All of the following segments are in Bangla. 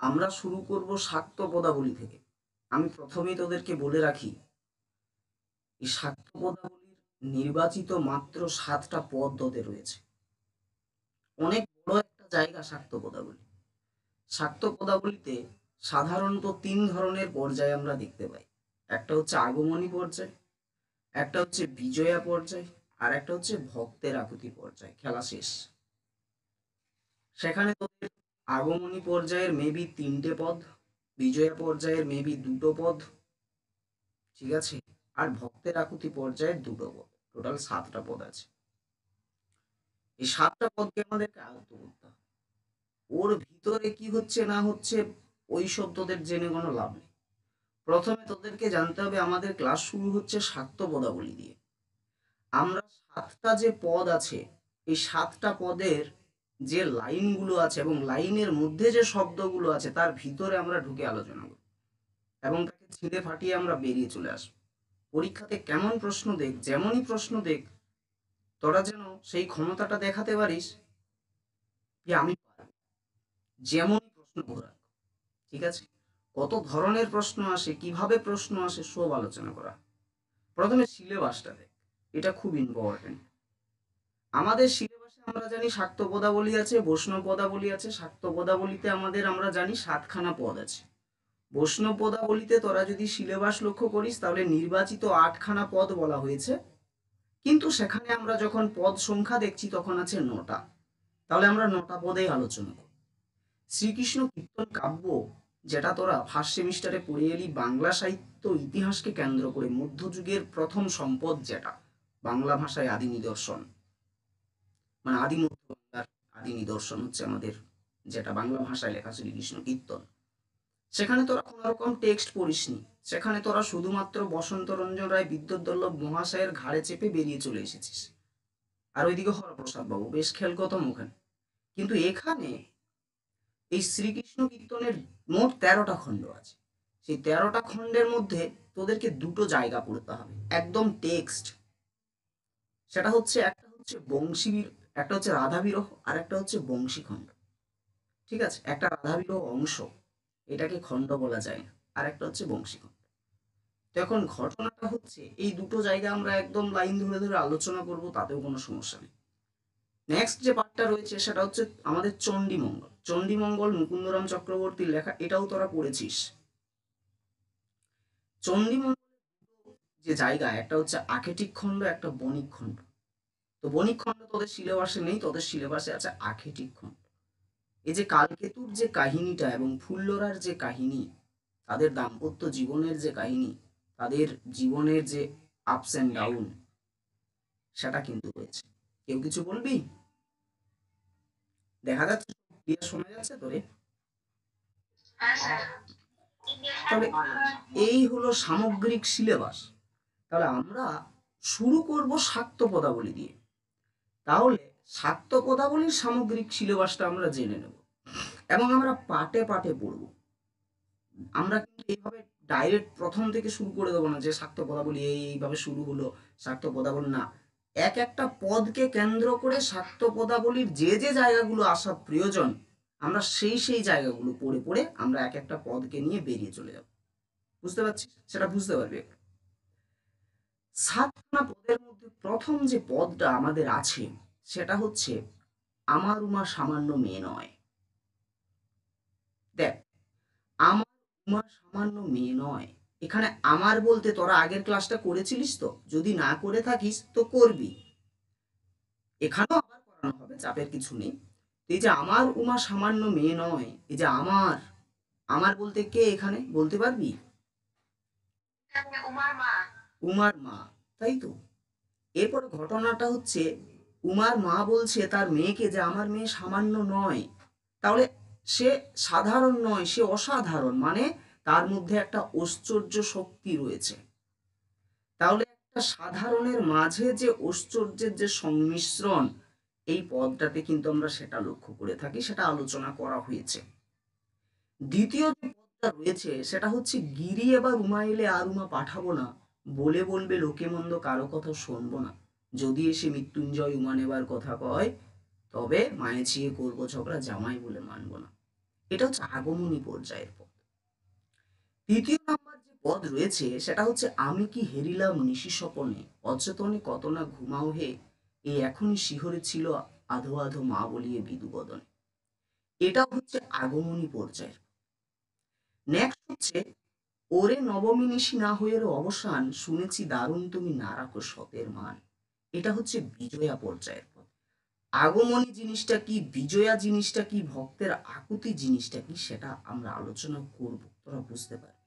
আমরা শুরু করব শাক্ত পদাবলী থেকে। আমি প্রথমেই তোদেরকে বলে রাখি, এই শাক্ত পদাবলীর নির্বাচিত মাত্র 7টা পদ তোদের রয়েছে। অনেক বড় একটা জায়গা শাক্ত পদাবলী। শাক্ত পদাবলীতে সাধারণত 3 ধরনের পর্যায় আমরা দেখতে পাই। একটা হচ্ছে আগমনী পর্যায়, একটা হচ্ছে বিজয়া পর্যায়, আর একটা হচ্ছে ভক্তের আকুতি পর্যায়। খেলা শেষ। সেখানে তোদের আগমনী পর্যায়ের মেবি 3টে পদ, বিজয়া পর্যায়ের মেবি 2টো পদ, ঠিক আছে, আর ভক্তের আকুতি পর্যায়ের 2টো পদ। টোটাল 7টা পদ আছে। এই 7টা পদকে আমাদেরকে আয়ত্ত করতে হবে। ওর ভিতরে কি হচ্ছে না হচ্ছে ওই সব তোদের জেনে কোনো লাভ নেই। প্রথমে তোদেরকে জানতে হবে আমাদের ক্লাস শুরু হচ্ছে শাক্ত পদাবলী দিয়ে। আমরা 7টা যে পদ আছে, এই 7টা পদের যে লাইনগুলো আছে এবং লাইনের মধ্যে যে শব্দগুলো আছে তার ভিতরে আমরা ঢুকে আলোচনা করব এবং তাকে ছিঁড়ে ফাটিয়ে আমরা বেরিয়ে চলে আসবো। পরীক্ষাতে কেমন প্রশ্ন দেখ, যেমনই প্রশ্ন দেখ, তোরা যেন সেই ক্ষমতাটা দেখাতে পারিস যে আমি পারবো। যেমনই প্রশ্ন ঘোরা, ঠিক আছে, কত ধরনের প্রশ্ন আসে, কিভাবে প্রশ্ন আসে, সব আলোচনা করা। প্রথমে সিলেবাসটা দেখ, এটা খুব ইম্পর্টেন্ট। আমাদের সিলেবাসে আমরা জানি শাক্ত পদাবলী আছে, বৈষ্ণব পদাবলী আছে। শাক্ত পদাবলীতে আমরা জানি 7খানা পদ আছে। বৈষ্ণব পদাবলীতে তোরা যদি সিলেবাস লক্ষ্য করিস তাহলে নির্বাচিত 8খানা পদ বলা হয়েছে, কিন্তু সেখানে আমরা যখন পদ সংখ্যা দেখছি তখন আছে 9টা। তাহলে আমরা 9টা পদেই আলোচনা করব। শ্রীকৃষ্ণ কীর্তন কাব্য, যেটা তোরা ফার্স্ট সেমিস্টারে পড়ে এলি, বাংলা সাহিত্য ইতিহাসকে কেন্দ্র করে মধ্যযুগের প্রথম সম্পদ, যেটা বাংলা ভাষায় আদি নিদর্শন, মানে আদি মধ্য বাংলার আদি নিদর্শন হচ্ছে আমাদের যেটা বাংলা ভাষায় লেখা শ্রীকৃষ্ণ কীর্তন। সেখানে তোরা কোনো রকম টেক্সট পড়িসনি। সেখানে তোরা শুধুমাত্র বসন্ত রঞ্জন রায় বিদ্যুৎ মহাশয়ের ঘাড়ে চেপে বেরিয়ে চলে এসেছিস। আর ওইদিকে হরপ্রসাদ বাবু, বেশ খেল কত মুখেন। কিন্তু এখানে এই শ্রীকৃষ্ণ কীর্তনের মোট 13টা খণ্ড আছে। সেই 13টা খণ্ডের মধ্যে তোদেরকে 2টো জায়গা পড়তে হবে একদম টেক্সট। সেটা হচ্ছে, একটা হচ্ছে বংশী, একটা হচ্ছে রাধা বিরহ, আর একটা হচ্ছে বংশী খণ্ড। ঠিক আছে, একটা রাধা বিরহ অংশ, এটাকে খণ্ড বলা যায় না, আর একটা হচ্ছে বংশী খণ্ড। তো এখন ঘটনাটা হচ্ছে এই 2টো জায়গা আমরা একদম লাইন ধরে ধরে আলোচনা করব, তাতেও কোনো সমস্যা নেই। নেক্সট যে পার্টটা রয়েছে সেটা হচ্ছে আমাদের চণ্ডীমঙ্গল। চণ্ডীমঙ্গল মুকুন্দরাম চক্রবর্তীর লেখা, এটাও তোরা পড়েছিস। চণ্ডীমঙ্গল যে জায়গা, একটা হচ্ছে আখেটিক খণ্ড, একটা বণিক খণ্ড। তো বণিক খণ্ড তোদের সিলেবাসে নেই, তোদের সিলেবাসে আছে আখেটিক খণ্ড। এই যে কালকেতুর যে কাহিনীটা এবং ফুল্লরার যে কাহিনী, তাদের দাম্পত্য জীবনের যে কাহিনী, তাদের জীবনের যে আপস অ্যান্ড ডাউন, সেটা কিন্তু রয়েছে। কেউ কিছু বলবি? দেখা যাচ্ছে, ক্লিয়ার শোনা যাচ্ছে তোরে? তবে এই হলো সামগ্রিক সিলেবাস। তাহলে আমরা শুরু করব শাক্ত পদাবলী দিয়ে। তাহলে শাক্ত পদাবলীর সামগ্রিক সিলেবাসটা আমরা জেনে নেব এবং আমরা পাটে পাটে পড়ব। আমরা কিন্তু এইভাবে ডাইরেক্ট প্রথম থেকে শুরু করে দেবো না যে শাক্ত পদাবলী এইভাবে শুরু হলো, শাক্ত পদাবলী না। এক একটা পদকে কেন্দ্র করে শাক্ত পদাবলীর যে যে জায়গাগুলো আসা প্রয়োজন, আমরা সেই সেই জায়গাগুলো পড়ে পড়ে আমরা এক একটা পদকে নিয়ে বেরিয়ে চলে যাব। বুঝতে পারছিস? সেটা বুঝতে পারবি। 7খানা পদের মধ্যে প্রথম যে পদটা আমাদের আছে সেটা হচ্ছে আমার উমা সামান্য মেয়ে নয়। দেখ, আমার উমা সামান্য মেয়ে নয়, এখানে আমার বলতে তোরা আগের ক্লাসটা করেছিলিস তো? যদি না করে থাকিস তো করবি, এখানেও আবার করানো হবে, চাপের কিছু নেই। এই যে আমার উমা সামান্য মেয়ে নয়, এই যে আমার, আমার বলতে কে এখানে বলতে পারবি? উমার মা, তাই তো? এরপর ঘটনাটা হচ্ছে উমার মা বলছে তার মেয়েকে যে আমার মেয়ে সামান্য নয়। তাহলে সে সাধারণ নয়, সে অসাধারণ, মানে তার মধ্যে একটা ঐশ্বর্য শক্তি রয়েছে। তাহলে একটা সাধারণের মাঝে যে ঐশ্বর্যের যে সংমিশ্রণ, এই পদটাতে কিন্তু আমরা সেটা লক্ষ্য করে থাকি, সেটা আলোচনা করা হয়েছে। দ্বিতীয় যে পদটা রয়েছে সেটা হচ্ছে গিরি এবার উমা এলে আর উমা পাঠাবো না, বলে বলবে লোকে মন্দ কারো কথা শুনবো না, যদি এসে মৃত্যুঞ্জয় উমা নেবার কথা কয়, তবে মায়ে ছিয়ে করবো ঝগড়া, জামাই বলে মানবো না। এটা হচ্ছে আগমনী পর্যায়ের পদ। তৃতীয় নাম্বার যে পদ রয়েছে সেটা হচ্ছে আমি কি হেরিলাম নিশি স্বপনে, অচেতনে কত না ঘুমাও হে, এই এখনই শিহরে ছিল আধো আধো মা বলিয়ে বিদু বদনে। এটা হচ্ছে আগমনী পর্যায়ের। নেক্সট হচ্ছে ওরে নবমী নিশি না হয়ের অবসান, শুনেছি দারুণ তুমি না রাখো সতের মান। এটা হচ্ছে বিজয়া পর্যায়ের পদ। আগমনী জিনিসটা কি, বিজয়া জিনিসটা কি, ভক্তের আকুতি জিনিসটা কি, সেটা আমরা আলোচনা করব, তোরা বুঝতে পারবে।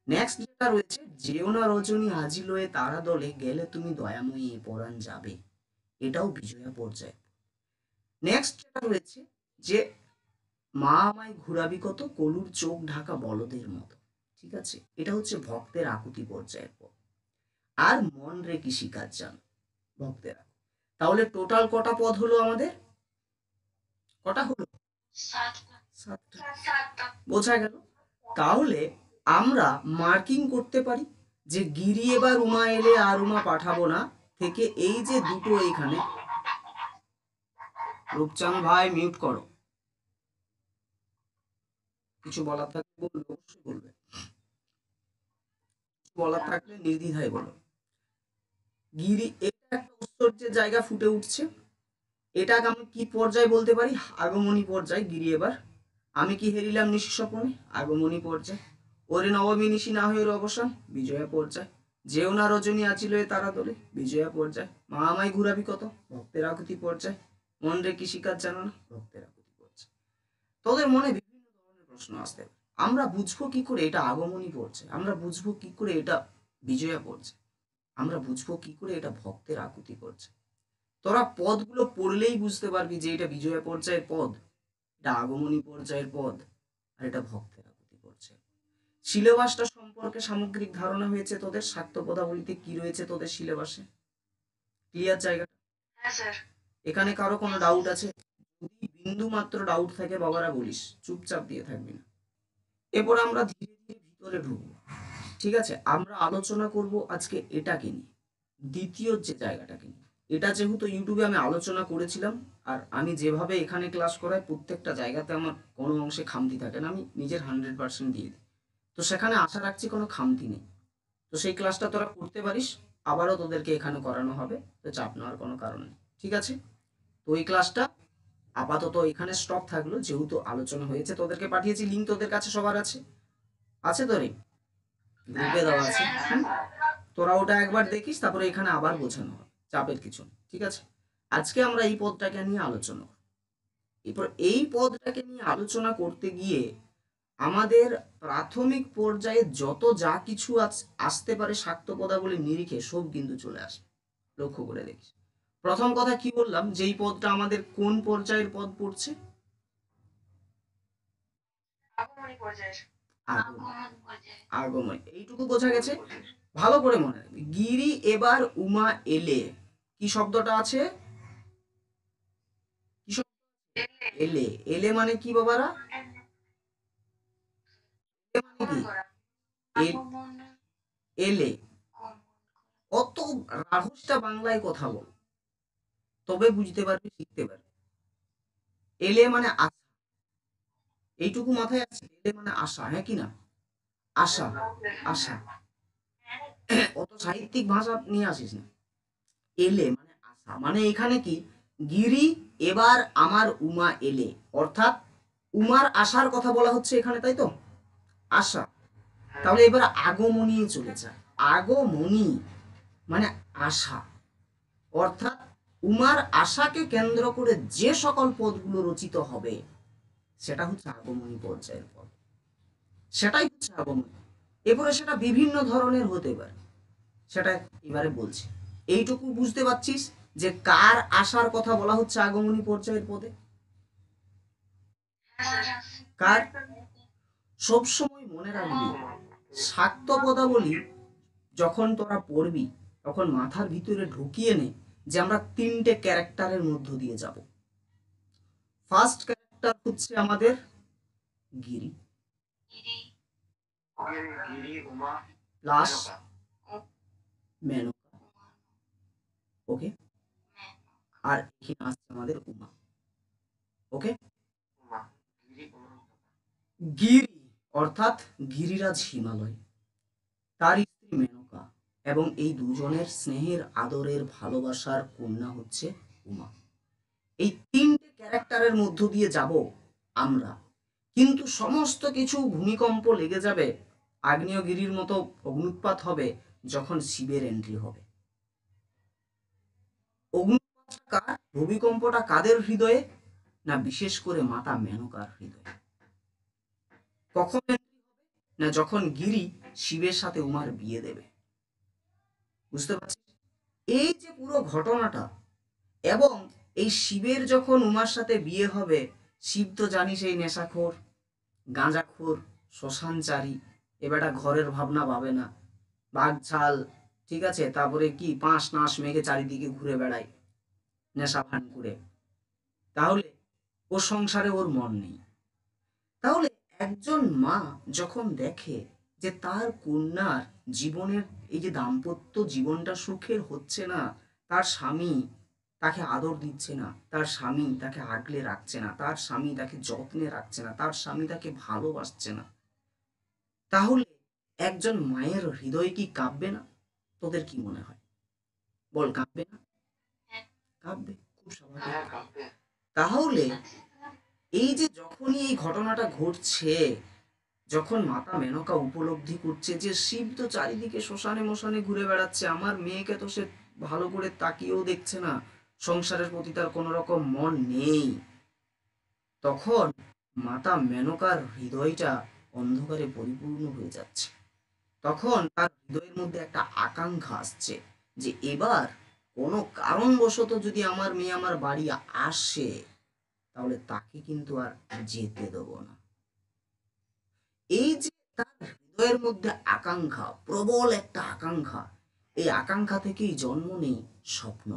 নেক্সট যেটা রয়েছে, যেও না রজনী আজি লয়ে তারা দলে, গেলে তুমি দয়াময়ী এ পরাণ যাবে। এটাও বিজয়া পর্যায়ে। নেক্সট যেটা রয়েছে যে মা আমায় ঘুরাবি কত, কলুর চোখ ঢাকা বলদের মতো। ঠিক আছে, এটা হচ্ছে ভক্তের আকুতি পর্যায়ের পর। আর মন রে কি শিকার জান, ভক্তেরা। তাহলে টোটাল কটা পদ হলো আমাদের, কটা হলো? সাতটা। বোঝা গেল? তাহলে আমরা মার্কিং করতে পারি যে গিরি এবার উমা এলে আর উমা পাঠাবো না থেকে এই যে দুটো এখানে, রূপচাঁদ ভাই মিউট করো, কিছু বলার থাকলে বলবে, অবশ্যই বলবে, কিছু বলার থাকলে নির্দ্বিধায় বলো। গিরি, এটা একটা ঐশ্বর্যের জায়গা ফুটে উঠছে, এটাকে আমি কি পর্যায়ে বলতে পারি, আগমনী পর্যায়। গিরি এবার আমি কি হেরিলাম নিশি স্বপনে, আগমনী পর্যায়। ওরে নবমী নিশি না হয়ে অবসান, বিজয়া পর্যায়। যেও না রজনী আছিল এ তারা দলে, বিজয়া পর্যায়। মা আমায় ঘুরাবি কত, ভক্তের আকুতি পর্যায়। মন রে কি শিকার জানো না, ভক্তের আকুতি পর্যায়। তোদের মনে বিভিন্ন ধরনের প্রশ্ন আসতে পারে, আমরা বুঝবো কি করে এটা আগমনী পর্যায়, আমরা বুঝবো কি করে এটা বিজয়া পর্যায়, আমরা বুঝবো কি করে এটা ভক্তের আকুতি পর্যায়। তোরা পদগুলো পড়লেই বুঝতে পারবি যে এটা বিজয়া পর্যায়ের পদ, এটা আগমনী পর্যায়ের পদ, আর এটা ভক্তের আকুতি পর্যায়ের। সিলেবাসটা সম্পর্কে সামগ্রিক ধারণা হয়েছে তোদের, শাক্ত পদাবলিতে কি রয়েছে তোদের সিলেবাসে, ক্লিয়ার জায়গাটা? হ্যাঁ স্যার। এখানে কারো কোনো ডাউট আছে? যদি বিন্দু মাত্র ডাউট থাকে বাবারা বলিস, চুপচাপ দিয়ে থাকবি না। এরপর আমরা ধীরে ধীরে ভিতরে ঢুকবো। ঠিক আছে, আমরা আলোচনা করব আজকে এটাকে নিয়ে, দ্বিতীয় যে জায়গাটাকে নিয়ে। এটা যেহেতু ইউটিউবে আমি আলোচনা করেছিলাম, আর আমি যেভাবে এখানে ক্লাস করাই প্রত্যেকটা জায়গাতে আমার কোনো অংশে খামতি থাকে না, আমি নিজের 100% দিয়ে দিই। তো সেখানে আশা রাখছি কোনো খামতি নেই। তো সেই ক্লাসটা তোরা করতে পারিস, আবারও তোদেরকে এখানে করানো হবে, তো চাপ নেওয়ার কোনো কারণ নেই। ঠিক আছে, তো এই ক্লাসটা আপাতত এখানে স্টপ থাকলো, যেহেতু আলোচনা হয়েছে। তোদেরকে পাঠিয়েছি লিঙ্ক, তোদের কাছে সবার আছে, আছে তো রে, গ্রুপে দেওয়া আছে। তোরা ওটা একবার দেখিস, তারপরে এখানে আবার বোঝানো হবে, চাপের কিছু নেই। ঠিক আছে, আজকে আমরা এই পদটাকে নিয়ে আলোচনা করব। এরপর এই পদটাকে নিয়ে আলোচনা করতে গিয়ে আমাদের প্রাথমিক পর্যায়ে যত যা কিছু আসতে পারে শাক্ত পদাবলীর নিরিখে, সব কিন্তু চলে আসে, লক্ষ্য করে দেখিস। প্রথম কথা কি বললাম, যে এই পদটা আমাদের কোন পর্যায়ের পদ পড়ছে, আগমনী। এইটুকু বোঝা গেছে, ভালো করে মনে রাখবি। গিরি এবার উমা এলে, কি শব্দটা আছে, কি শব্দ, এলে। এলে মানে কি বাবারা, এলে মানে কি, এলে। অত রাহসটা বাংলায় কথা বল, তবে বুঝতে পারবি, শিখতে পারবি। এলে মানে আশা, এইটুকু মাথায় আছে, এলে মানে আশা, হ্যাঁ কি না, আশা, আশা। অত সাহিত্যিক ভাষা নিয়ে আসিস না। এলে মানে আশা, মানে এখানে কি, গিরি এবার আমার উমা এলে, অর্থাৎ উমার আশার কথা বলা হচ্ছে এখানে, তাই তো, আশা। তাহলে এবার আগমনী চলে যায়, আগমনী মানে আশা, অর্থাৎ উমার আশাকে কেন্দ্র করে যে সকল পদগুলো রচিত হবে সেটা হচ্ছে আগমনী পর্যায়ের পদ, সেটাই হচ্ছে আগমনী। এরপরে সেটা বিভিন্ন ধরনের হতে পারে, সেটা এবারে বলছি। এইটুকু বুঝতে পারছিস যে কার আশার কথা বলা হচ্ছে আগমনী পর্যায়ের পদে, কার। সবসময় মনে রাখবি, শাক্ত পদাবলী যখন তোরা পড়বি তখন মাথার ভিতরে ঢুকিয়ে নে যে আমরা তিনটে ক্যারেক্টারের মধ্য দিয়ে যাব। ফার্স্ট ক্যারেক্টার হচ্ছে আমাদের গিরি, প্লাস মেনকা, ওকে, আর এখানে আসছে আমাদের উমা, ওকে। গিরি অর্থাৎ গিরিরাজ হিমালয়, তার স্ত্রী মেনকা, এবং এই দুজনের স্নেহের আদরের ভালোবাসার কন্যা হচ্ছে উমা। এই তিনটে ক্যারেক্টারের মধ্য দিয়ে যাব আমরা, কিন্তু সমস্ত কিছু ভূমিকম্প লেগে যাবে, আগ্নেয়গিরির মতো অগ্নুৎপাত হবে যখন শিবের এন্ট্রি হবে। অগ্নুৎপাতটা কার, ভূমিকম্পটা কাদের হৃদয়ে? না বিশেষ করে মাতা মেনকার হৃদয়ে। কখন entry হবে? না যখন গিরি শিবের সাথে উমার বিয়ে দেবে। বুঝতে পারছিস এই যে পুরো ঘটনাটা? এবং এই শিবের যখন উমার সাথে বিয়ে হবে, শিব তো জানিস এই নেশাখোর, গাঁজাখোর, শ্মশানচারী, এবারটা ঘরের ভাবনা পাবে না, বাঘছাল, ঠিক আছে, তারপরে কি পাঁশ নাশ মেঘে চারিদিকে ঘুরে বেড়ায় নেশা ভান করে। তাহলে ও সংসারে ওর মন নেই। তাহলে একজন মা যখন দেখে যে তার কন্যার জীবনের এই যে দাম্পত্য জীবনটা সুখের হচ্ছে না, তার স্বামী তাকে আদর দিচ্ছে না, তার স্বামী তাকে আগলে রাখছে না, তার স্বামী তাকে যত্নে রাখছে না, তার স্বামী তাকে ভালোবাসছে না, তাহলে একজন মায়ের হৃদয় কি কাঁপবে না? তোদের কি মনে হয়? বল, কাঁপবে না? কাঁপবে, খুব স্বাভাবিক। তাহলে এই যে যখনই এই ঘটনাটা ঘটছে, যখন মাতা মেনকা উপলব্ধি করছে যে শিব তো চারিদিকে শ্মশানে মশানে ঘুরে বেড়াচ্ছে, আমার মেয়েকে তো সে ভালো করে তাকিয়েও দেখছে না, সংসারের প্রতি তার কোনো রকম মন নেই, তখন মাতা মেনকার হৃদয়টা অন্ধকারে পরিপূর্ণ হয়ে যাচ্ছে। তখন তার হৃদয়ের মধ্যে একটা আকাঙ্ক্ষা আসছে যে এবার কোনো কারণবশত যদি আমার মেয়ে আমার বাড়ি আসে, তাহলে তাকে কিন্তু আর যেতে দেবো না। এই যে তার হৃদয়ের মধ্যে আকাঙ্ক্ষা, প্রবল একটা আকাঙ্ক্ষা, এই আকাঙ্ক্ষা থেকেই জন্ম নেই স্বপ্ন।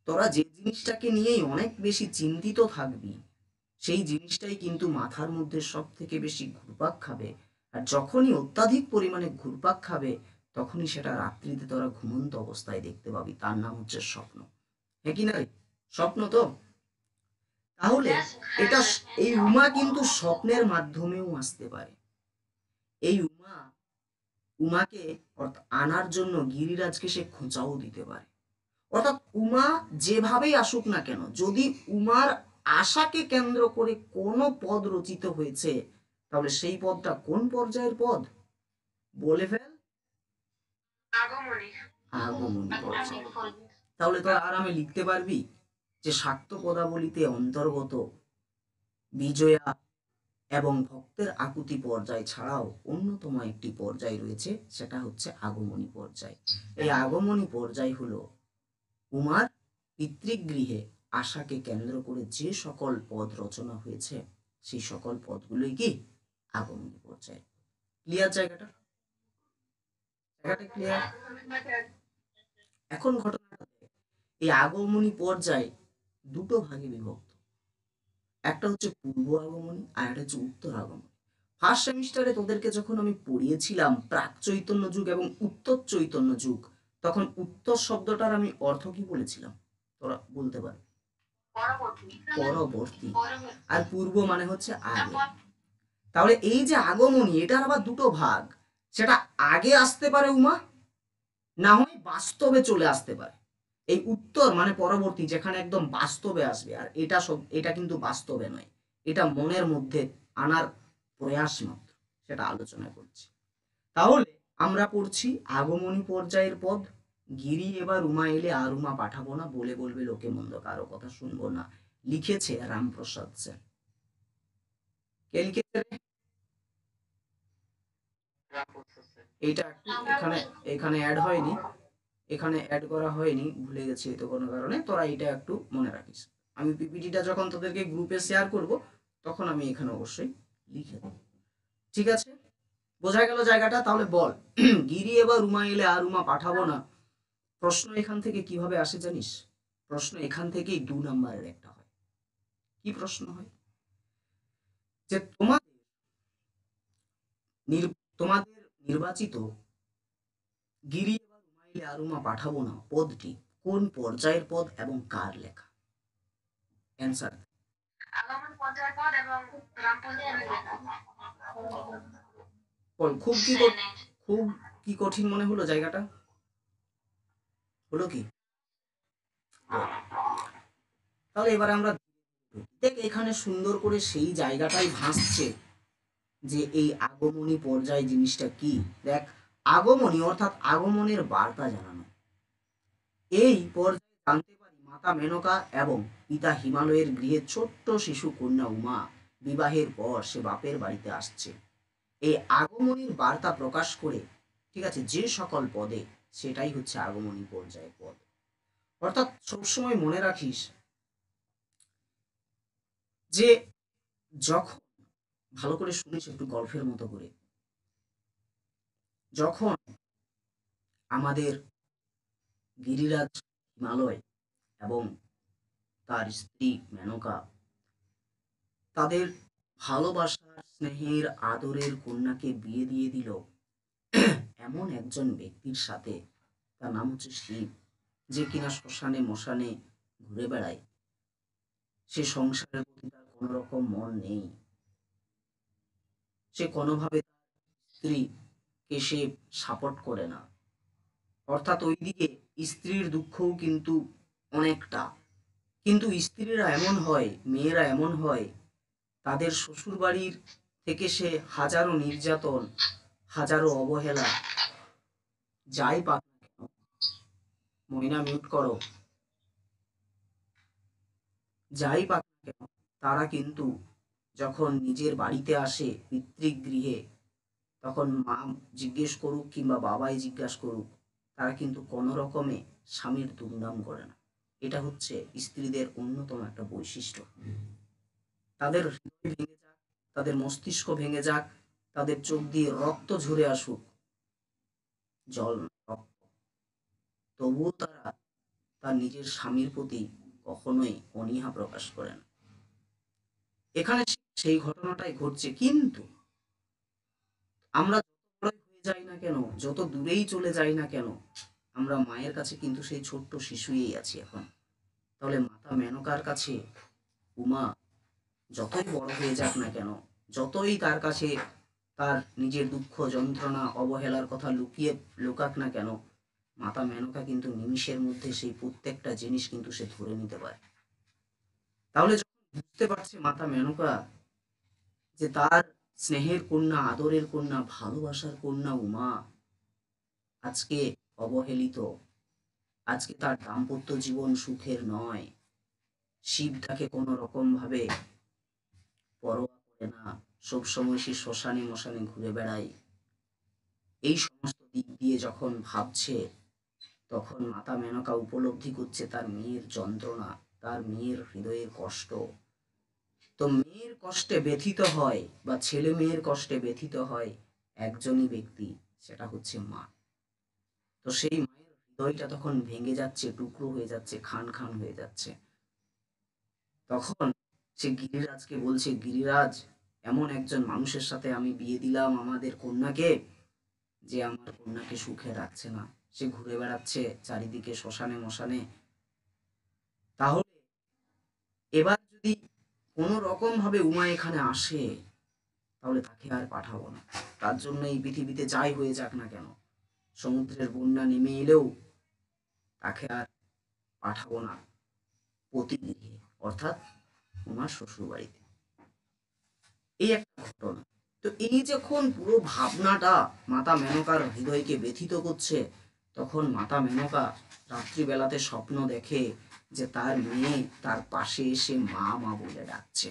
তোরা যে জিনিসটাকে নিয়েই অনেক বেশি চিন্তিত থাকবি, সেই জিনিসটাই কিন্তু মাথার মধ্যে সব থেকে বেশি ঘুরপাক খাবে। আর যখনই অত্যাধিক পরিমাণে ঘুরপাক খাবে, তখনই সেটা রাত্রিতে তোরা ঘুমন্ত অবস্থায় দেখতে পাবি, তার নাম হচ্ছে স্বপ্ন। হ্যাঁ কি না রে? স্বপ্ন তো। তাহলে এটা, এই উমা কিন্তু স্বপ্নের মাধ্যমেও আসতে পারে। এই উমাকে আনার জন্য গিরিরাজকে সে খোঁচাও দিতে পারে। অর্থাৎ উমা যেভাবেই আসুক না কেন, যদি উমার আশাকে কেন্দ্র করে কোনো পদ রচিত হয়েছে, তাহলে সেই পদটা কোন পর্যায়ের পদ? বলে ফেল। আগমনী পর্যায়। তাহলে তো আরামে লিখতে পারবি যে শাক্ত পদাবলিতে অন্তর্গত বিজয়া এবং ভক্তের আকুতি পর্যায় ছাড়াও অন্যতম একটি পর্যায় রয়েছে, সেটা হচ্ছে আগমনী পর্যায়। এই আগমনী পর্যায় হলো উমার পিতৃগৃহে আশাকে কেন্দ্র করে যে সকল পদ রচনা হয়েছে, সেই সকল পদগুলোই কি আগমনী পর্যায়। ক্লিয়ার জায়গাটা? জায়গাটা ক্লিয়ার? এখন ঘটনাটা, এই আগমনী পর্যায় দুটো ভাগে বিভক্ত। একটা হচ্ছে পূর্ব আগমনী, আর একটা হচ্ছে উত্তর আগমনী। ফার্স্ট সেমিস্টারে তোদেরকে যখন আমি পড়িয়েছিলাম প্রাক চৈতন্য যুগ এবং উত্তর চৈতন্য যুগ, তখন উত্তর শব্দটার আমি অর্থ কি বলেছিলাম? তোরা বলতে পার? পরবর্তী। আর পূর্ব মানে হচ্ছে আগে। তাহলে এই যে আগমনী, এটার আবার দুটো ভাগ। সেটা আগে আসতে পারে উমা, না হয় বাস্তবে চলে আসতে পারে। এই উত্তর মানে পরবর্তী, যেখানে একদম বাস্তবে আসবে, আর এটা সব, এটা কিন্তু বাস্তবে নয়, এটা মনের মধ্যে আনার প্রয়াস মাত্র, সেটা আলোচনা করছি। তাহলে আমরা পড়ছি আগমনী পর্যায়ের পদ। গিরি এবার উমা এলে আর উমা পাঠাবো না, বলে বলবে লোকে মন্দ, কারো কথা শুনবো না। লিখেছে রামপ্রসাদ সেন। কে লিখেছে? এইটা একটু এখানে, এখানে অ্যাড হয়নি, এখানে অ্যাড করা হয়নি, ভুলে গেছি তো কোনো কারণে। তোরা এটা একটু মনে রাখিস, আমি পিপিটিটা যখন তোদেরকে গ্রুপে শেয়ার করব, তখন আমি এখানে অবশ্যই লিখে দেবো। ঠিক আছে, বোঝা গেল জায়গাটা? তাহলে বল, গিরি এবার উমা এলে আর উমা পাঠাবো না, প্রশ্ন এখান থেকে কিভাবে আসে জানিস? প্রশ্ন এখান থেকেই 2 নম্বরের একটা হয়। কি প্রশ্ন হয়? যে তোমাদের নির্বাচিত গিরি এবার উমা এলে আর উমা পাঠাবো না পদটি কোন পর্যায়ের পদ এবং কার লেখা? অ্যান্সার। বল, খুব কি কঠিন মনে হলো জায়গাটা? হলো কি? তাহলে এবার আমরা দেখ, এখানে সুন্দর করে সেই জায়গাটাই ভাসছে যে এই আগমনী পর্যায় জিনিসটা কি। দেখ, আগমনী অর্থাৎ আগমনের বার্তা জানানো। এই পর্যায়ে জানতে পারি মাতা মেনকা এবং পিতা হিমালয়ের গৃহে ছোট্ট শিশু কন্যা উমা বিবাহের পর সে বাপের বাড়িতে আসছে। এই আগমনীর বার্তা প্রকাশ করে, ঠিক আছে, যে সকল পদে, সেটাই হচ্ছে আগমনী পর্যায়ের পদ। অর্থাৎ সবসময় মনে রাখিস যে যখন, ভালো করে শুনিস একটু গল্পের মতো করে, যখন আমাদের গিরিরাজ হিমালয় এবং তার স্ত্রী মেনকা তাদের ভালোবাসার, স্নেহের, আদরের কন্যাকে বিয়ে দিয়ে দিল এমন একজন ব্যক্তির সাথে, তার নাম হচ্ছে শিব, যে কিনা শ্মশানে মশানে ঘুরে বেড়ায়। সে সংসারের প্রতি তার কোনো রকম মন নেই। সে কোনোভাবে স্ত্রীকে সে সাপোর্ট করে না। অর্থাৎ ওইদিকে স্ত্রীর দুঃখও কিন্তু অনেকটা। কিন্তু স্ত্রীরা এমন হয়, মেয়েরা এমন হয়, তাদের শ্বশুর বাড়ির থেকে সে হাজারো নির্যাতন, হাজারো অবহেলা যাই পাক না কেন, ময়না মিউট করো, যাই পাক না কেন, তারা কিন্তু যখন নিজের বাড়িতে আসে পিতৃগৃহে, তখন মা জিজ্ঞেস করুক কিংবা বাবাই জিজ্ঞাসা করুক, তারা কিন্তু কোনো রকমে স্বামীর দুর্নাম করে না। এটা হচ্ছে স্ত্রীদের অন্যতম একটা বৈশিষ্ট্য। তাদের হৃদয় ভেঙে যাক, তাদের মস্তিষ্ক ভেঙে যাক, তাদের চোখ দিয়ে রক্ত ঝরে আসুক, জল না, রক্ত, তবুও তারা তার নিজের স্বামীর প্রতি কখনোই অনীহা প্রকাশ করে না। এখানে সেই ঘটনাটাই ঘটছে। কিন্তু আমরা যত বড়ই হয়ে যাই না কেন, যত দূরেই চলে যাই না কেন, আমরা মায়ের কাছে কিন্তু সেই ছোট্ট শিশুই আছি এখন। তাহলে মাতা মেনকার কাছে উমা যতই বড় হয়ে যাক না কেন, যতই তার কাছে তার নিজের দুঃখ যন্ত্রণা অবহেলার কথা লুকাক না কেন, মাতা মেনকা কিন্তু নিমিষের মধ্যে সেই প্রত্যেকটা জিনিস কিন্তু সে ধরে নিতে পারে। তাহলে যখন বুঝতে পারছে মাতা মেনকা যে তার স্নেহের কন্যা, আদরের কন্যা, ভালোবাসার কন্যা উমা আজকে অবহেলিত, আজকে তার দাম্পত্য জীবন সুখের নয়, শিব তাকে কোনো রকম ভাবে পরোয়া করে না, সবসময় সে শ্মশানে মশানে ঘুরে বেড়ায়, এই সমস্ত দিক দিয়ে যখন ভাবছে, তখন মাতা মেনকা উপলব্ধি করছে তার মেয়ের যন্ত্রণা, তার মেয়ের হৃদয়ের কষ্ট। তো মেয়ের কষ্টে ব্যথিত হয় বা ছেলে মেয়ের কষ্টে ব্যথিত হয় একজনই ব্যক্তি, সেটা হচ্ছে মা। তো সেই মায়ের হৃদয়টা তখন ভেঙে যাচ্ছে, টুকরো হয়ে যাচ্ছে, খান খান হয়ে যাচ্ছে। তখন সে গিরিরাজকে বলছে, গিরিরাজ, এমন একজন মানুষের সাথে আমি বিয়ে দিলাম আমাদের কন্যাকে, যে আমার কন্যাকে সুখে রাখছে না, সে ঘুরে বেড়াচ্ছে চারিদিকে শ্মশানে মশানে। তাহলে এবার যদি কোনো রকম ভাবে উমা এখানে আসে, তাহলে তাকে আর পাঠাবো না। তার জন্য এই পৃথিবীতে যাই হয়ে যাক না কেন, সমুদ্রের বন্যা নেমে এলেও তাকে আর পাঠাবো না পতিগৃহে, অর্থাৎ উমার শ্বশুর বাড়িতে। এই একটা ঘটনা। তো এই যখন পুরো ভাবনাটা মাতা মেনকার হৃদয়কে ব্যথিত করছে, তখন মাতা মেনকা রাত্রিবেলাতে স্বপ্ন দেখে যে তার মেয়ে তার পাশে এসে মা মা বলে ডাকছে।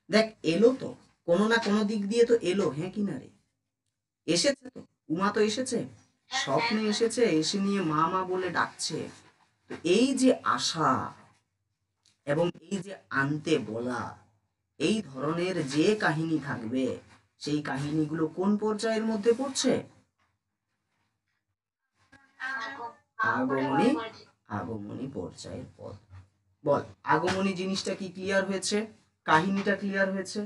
দেখ, এলো তো, কোনো না কোনো দিক দিয়ে তো এলো, হ্যাঁ কি না রে? এসেছে তো, উমা তো এসেছে, স্বপ্নে এসেছে, এসে নিয়ে মা মা বলে ডাকছে। তো এই যে আশা এবং এই যে আনতে বলা, এই ধরনের যে কাহিনী থাকবে, সেই কাহিনীগুলো কোন পর্যায়ের মধ্যে পড়ছে? আগমনী, আগমনী পর্যায়ের পদ। বল, আগমনী জিনিসটা কি ক্লিয়ার হয়েছে? কাহিনীটা ক্লিয়ার হয়েছে?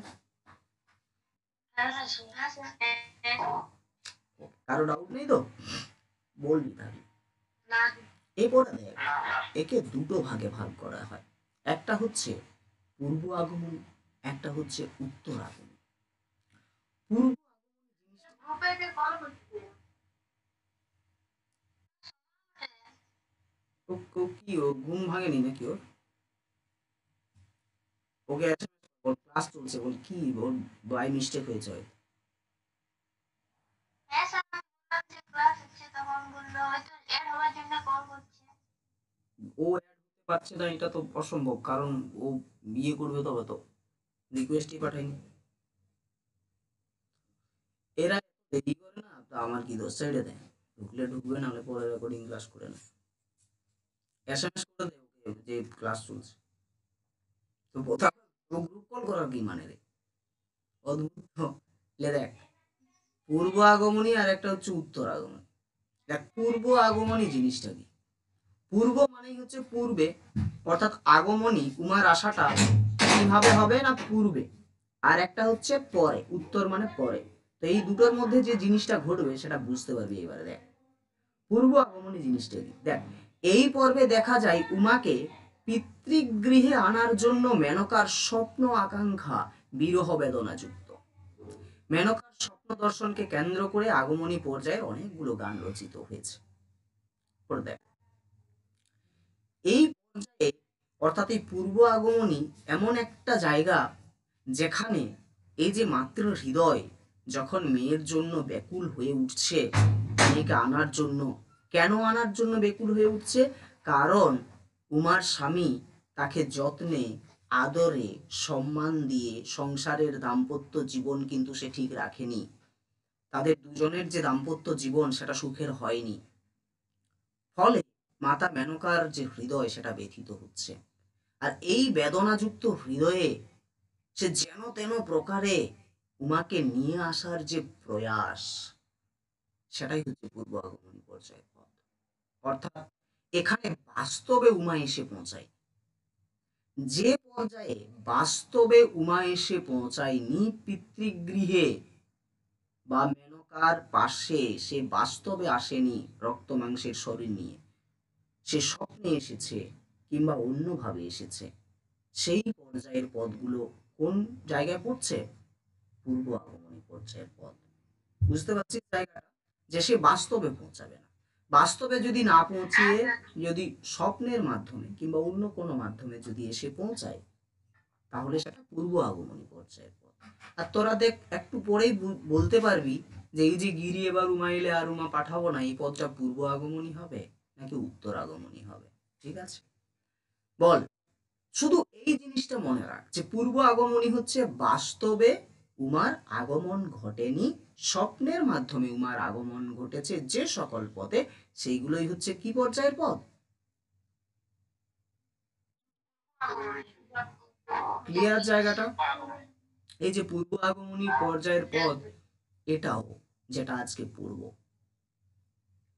কারো ডাউট নেই তো? বলবি তাহলে। এই পড়া দেখ, একে দুটো ভাগে ভাগ করা হয়। একটা হচ্ছে পূর্ব আগমনী, একটা হচ্ছে উত্তর আগমনী। পূর্ব কি ও ঘুম ভাঙেনি নাকি ওর? ওকে ওর ক্লাস চলছে, ওর কি ওর বাই মিস্টেক হয়েছে হয়তো। ও অ্যাড হতে পারছে না, এটা তো অসম্ভব, কারণ ও বিয়ে করবে তবে তো, রিকোয়েস্টই পাঠায়নি। এরা দেরি করে না, তা আমার কি দোষ, ছেড়ে দেয়, ঢুকলে ঢুকবে, নাহলে পরে রেকর্ডিং ক্লাস করে না, এসএমএস করে দেয় ওকে যে ক্লাস চলছে। তো কোথাও গ্রুপ কল করার কি মানে রে, অদ্ভুত তো। লে দেখ, পূর্ব আগমনী আর একটা হচ্ছে উত্তর আগমনী। দেখ পূর্ব আগমনী জিনিসটা কি, পূর্ব মানেই হচ্ছে পূর্বে, অর্থাৎ আগমনী উমার আসাটা কিভাবে হবে না পূর্বে, আর একটা হচ্ছে পরে, উত্তর মানে পরে। তো এই দুটোর মধ্যে যে জিনিসটা ঘটবে সেটা বুঝতে পারবি এবারে। দেখ পূর্ব আগমনী জিনিসটা কি, দেখ এই পর্বে দেখা যায় উমাকে পিতৃগৃহে আনার জন্য মেনকার স্বপ্ন আকাঙ্ক্ষা বিরহ বেদনা যুক্ত। মেনকার স্বপ্ন দর্শনকে কেন্দ্র করে আগমনী পর্যায়ে অনেকগুলো গান রচিত হয়েছে। দেখ এই পর্যায়ে, অর্থাৎ এই পূর্ব আগমনী এমন একটা জায়গা যেখানে এই যে মাতৃ হৃদয় যখন মেয়ের জন্য ব্যাকুল হয়ে উঠছে, মেয়েকে আনার জন্য, কেন আনার জন্য ব্যাকুল হয়ে উঠছে, কারণ উমার স্বামী তাকে যত্নে আদরে সম্মান দিয়ে সংসারের দাম্পত্য জীবন কিন্তু সে ঠিক রাখেনি, তাদের দুজনের যে দাম্পত্য জীবন সেটা সুখের হয়নি, ফলে মাতা মেনকার যে হৃদয় সেটা ব্যথিত হচ্ছে। আর এই বেদনাযুক্ত হৃদয়ে সে যেন তেন প্রকারে উমাকে নিয়ে আসার যে প্রয়াস, সেটাই হচ্ছে পূর্ব আগমনী পর্যায়ের পথ। অর্থাৎ এখানে বাস্তবে উমা এসে পৌঁছায়, যে পর্যায়ে বাস্তবে উমা এসে পৌঁছায়নি পিতৃগৃহে বা মেনকার পাশে, সে বাস্তবে আসেনি রক্ত মাংসের শরীর নিয়ে, সে স্বপ্নে এসেছে কিংবা অন্যভাবে এসেছে, সেই পর্যায়ের পদগুলো কোন জায়গায় পড়ছে, পূর্ব আগমনী পর্যায়ের পদ। বুঝতে পারছিস জায়গাটা, যে সে বাস্তবে পৌঁছাবে না, বাস্তবে যদি না পৌঁছিয়ে যদি স্বপ্নের মাধ্যমে কিংবা অন্য কোনো মাধ্যমে যদি এসে পৌঁছায়, তাহলে সেটা পূর্ব আগমনী পর্যায়ের পদ। আর তোরা দেখ একটু পরেই বলতে পারবি যে এই যে গিরি এবার উমা এলে আর উমা পাঠাবো না, এই পদটা পূর্ব আগমনী হবে নাকি উত্তর আগমনী হবে। ঠিক আছে, বল। শুধু এই জিনিসটা মনে রাখ যে পূর্ব আগমনী হচ্ছে বাস্তবে উমার আগমন ঘটেনি, স্বপ্নের মাধ্যমে উমার আগমন ঘটেছে যে সকল পদে, সেইগুলোই হচ্ছে কি পর্যায়ের পদ, ক্লিয়ার জায়গাটা। এই যে পূর্ব আগমনী পর্যায়ের পদ, এটাও যেটা আজকে পূর্ব।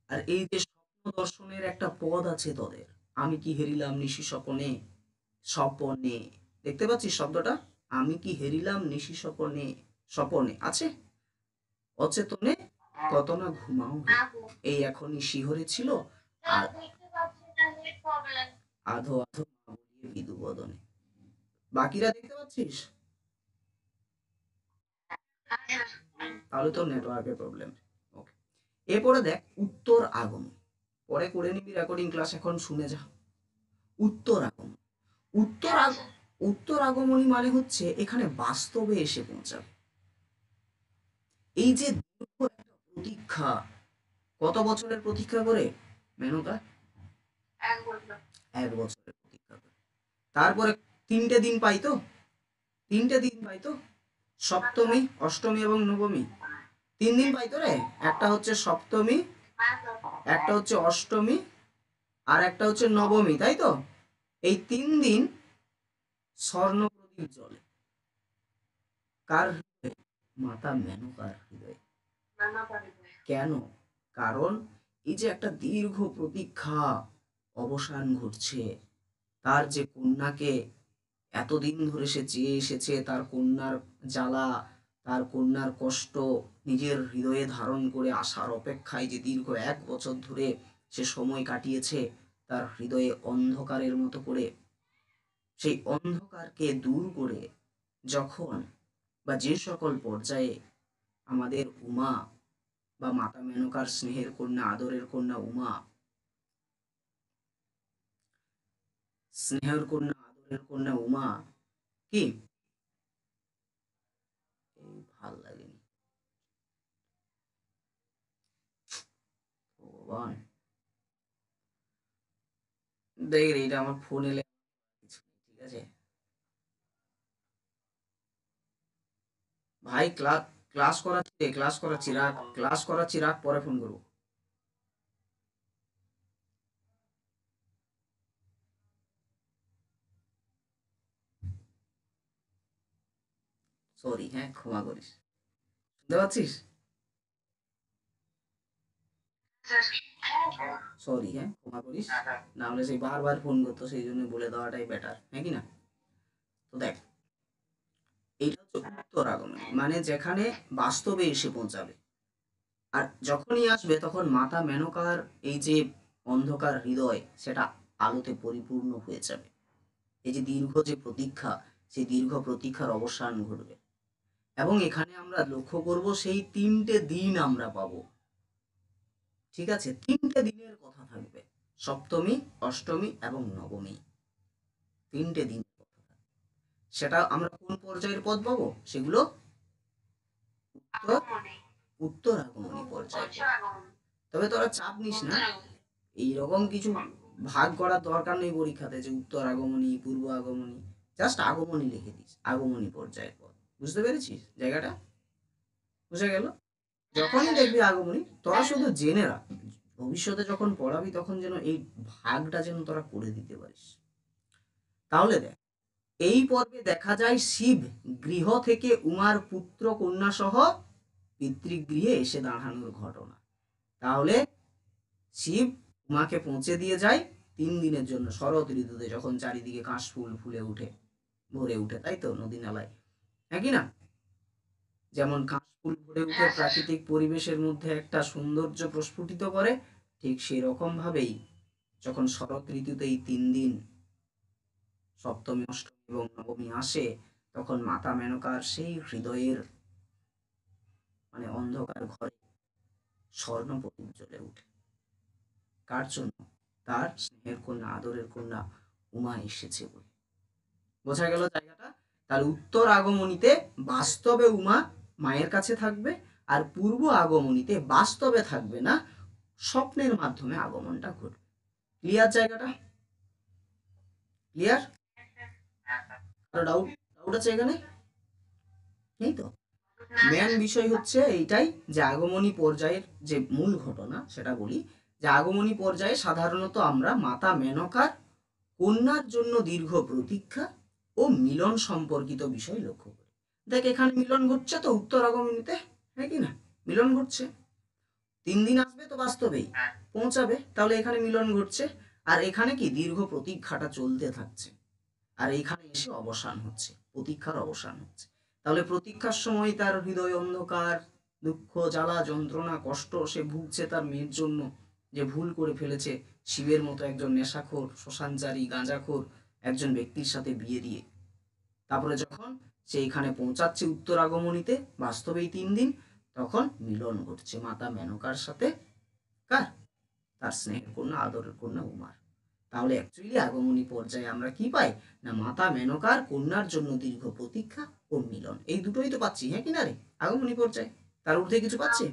আর এই যে স্বপ্ন দর্শনের একটা পদ আছে তোদের, আমি কি হেরিলাম নিশি স্বপনে, স্বপনে, দেখতে পাচ্ছিস শব্দটা, আমি কি হেরিলাম নিশি স্বপনে, স্বপনে আছে, অচেতনে কত না ঘুমাও হে, এই এখনই শিহরে ছিল আর আধো আধো মা বলিয়ে বিদু বদনে। বাকিরা দেখতে পাচ্ছিস, তাহলে তো নেটওয়ার্কের প্রবলেম। ওকে, এরপরে দেখ উত্তর আগমন, পরে করে নিবি রেকর্ডিং ক্লাস, এখন শুনে যা। উত্তর আগমন, উত্তর উত্তর আগমনী মানে হচ্ছে এখানে বাস্তবে এসে পৌঁছাবে। এই যে দীর্ঘ একটা প্রতীক্ষা, কত বছরের প্রতীক্ষা করে মেনকা, 1 বছরের প্রতীক্ষা করে, তারপরে 3টে দিন পাইতো, 3টে দিন পাইতো, সপ্তমী অষ্টমী এবং নবমী, 3 দিন পাইতো রে, একটা হচ্ছে সপ্তমী, একটা হচ্ছে অষ্টমী, আর একটা হচ্ছে নবমী, তাই তো। এই 3 দিন স্বর্ণ প্রদীপ জ্বলে কার হৃদয়ে, মাতা মেনকার হৃদয়ে। কেন, কারণ এই যে একটা দীর্ঘ প্রতীক্ষা অবসান ঘটছে, তার যে কন্যাকে এতদিন ধরে সে চেয়ে এসেছে, তার কন্যার জ্বালা, তার কন্যার কষ্ট নিজের হৃদয়ে ধারণ করে আসার অপেক্ষায় যে দীর্ঘ 1 বছর ধরে সে সময় কাটিয়েছে, তার হৃদয়ে অন্ধকারের মতো করে, সেই অন্ধকারকে দূর করে যখন বা যে সকল পর্যায়ে আমাদের উমা বা মাতা মেনকার স্নেহের কন্যা, আদরের কন্যা উমা, স্নেহের কন্যা, আদরের কন্যা উমা কি, এই ভাল লাগেনি ভগবান, দেখ রে, এটা আমার ফোন এলে কিছু নেই, ঠিক আছে ভাই। ক্লাস করাচ্ছি, ক্লাস করাচ্ছি, রাখ, পরে ফোন করবো। সরি, হ্যাঁ, ক্ষমা করিস। শুনতে পাচ্ছিস? সরি, হ্যাঁ, ক্ষমা করিস। না হলে সেই বারবার ফোন করতো, সেই জন্য বলে দেওয়াটাই বেটার, হ্যাঁ কি না? তো দেখ, এইটা হচ্ছে উত্তর আগমনী, মানে যেখানে বাস্তবে এসে পৌঁছাবে। আর যখনই আসবে তখন মাতা মেনকার এই যে অন্ধকার হৃদয়, সেটা আলোতে পরিপূর্ণ হয়ে যাবে। এই যে দীর্ঘ যে প্রতীক্ষা, সেই দীর্ঘ প্রতীক্ষার অবসান ঘটবে। এবং এখানে আমরা লক্ষ্য করব সেই 3টে দিন আমরা পাবো। ঠিক আছে, 3টে দিনের কথা থাকবে, সপ্তমী, অষ্টমী এবং নবমী, 3টে দিন কথা থাকবে। সেটা আমরা কোন পর্যায়ের পদ পাবো? সেগুলো উত্তর উত্তর আগমনী পর্যায়ে পাবো। তবে তোরা চাপ নিস না, এইরকম কিছু ভাগ করার দরকার নেই পরীক্ষাতে যে উত্তর আগমনী, পূর্ব আগমনী। জাস্ট আগমনী লিখে দিস, আগমনী পর্যায়ের পদ। বুঝতে পেরেছিস জায়গাটা? বুঝে গেল? যখনই দেখবি আগমনী, তোরা শুধু জেনে রাখ, ভবিষ্যতে যখন পড়াবি তখন যেন এই ভাগটা যেন তোরা করে দিতে পারিস। তাহলে দেখ, এই পর্বে দেখা যায় শিব গৃহ থেকে উমার পুত্র কন্যা সহ পিতৃগৃহে এসে দাঁড়ানোর ঘটনা। তাহলে শিব উমাকে পৌঁছে দিয়ে যায় 3 দিনের জন্য, শরৎ ঋতুতে, যখন চারিদিকে কাশফুল ফুলে উঠে, ভরে উঠে, তাই তো, নদী নালায়, হ্যাঁ কি না? যেমন কাশফুল ভরে উঠে প্রাকৃতিক পরিবেশের মধ্যে একটা সৌন্দর্য প্রস্ফুটিত করে, ঠিক সেই রকম ভাবেই যখন শরৎ ঋতুতে এই 3 দিন, সপ্তমী, অষ্টমী এবং নবমী আসে, তখন মাতা মেনকার সেই হৃদয়ের, মানে অন্ধকার ঘরে স্বর্ণ প্রদীপ জ্বলে উঠে। কার জন্য? তার স্নেহের কন্যা, আদরের কন্যা উমা এসেছে বলে। বোঝা গেল জায়গাটা? তার উত্তর আগমনীতে বাস্তবে উমা মায়ের কাছে থাকবে, আর পূর্ব আগমনীতে বাস্তবে থাকবে না, স্বপ্নের মাধ্যমে আগমনটা ঘটবে। ক্লিয়ার জায়গাটা? ক্লিয়ার? কারো ডাউট ডাউট আছে এখানে? নেই তো? মেন বিষয় হচ্ছে এইটাই, যে আগমনী পর্যায়ের যে মূল ঘটনা সেটা বলি, যে আগমনী পর্যায়ে সাধারণত আমরা মাতা মেনকার কন্যার জন্য দীর্ঘ প্রতীক্ষা ও মিলন সম্পর্কিত বিষয় লক্ষ্য করি। দেখ, এখানে মিলন ঘটছে তো উত্তর আগমনীতে, হ্যাঁ কি না? মিলন ঘটছে, 3 দিন আসবে তো বাস্তবেই পৌঁছাবে, তাহলে এখানে মিলন ঘটছে। আর এখানে কি দীর্ঘ প্রতীক্ষাটা চলতে থাকছে, আর এইখানে এসে অবসান হচ্ছে, প্রতীক্ষার অবসান হচ্ছে। তাহলে প্রতীক্ষার সময় তার হৃদয় অন্ধকার, দুঃখ, জ্বালা, যন্ত্রণা, কষ্ট সে ভুগছে তার মেয়ের জন্য, যে ভুল করে ফেলেছে শিবের মতো একজন নেশাখোর, শ্মশানচারী, গাঁজাখোর একজন ব্যক্তির সাথে বিয়ে দিয়ে। তারপরে যখন সে এখানে পৌঁছাচ্ছে উত্তর আগমনীতে, বাস্তবেই 3 দিন, তখন মিলন ঘটছে মাতা মেনকার সাথে, কার? তার স্নেহের কন্যা, আদরের কন্যা উমার। তাহলে অ্যাকচুয়ালি আগমনী পর্যায়ে আমরা কি পাই? না, মাতা মেনকার কন্যার জন্য দীর্ঘ প্রতীক্ষা ও মিলন, এই দুটোই তো পাচ্ছি, হ্যাঁ কি না রে? আগমনী পর্যায়ে তার ঊর্ধ্বে কিছু পাচ্ছি?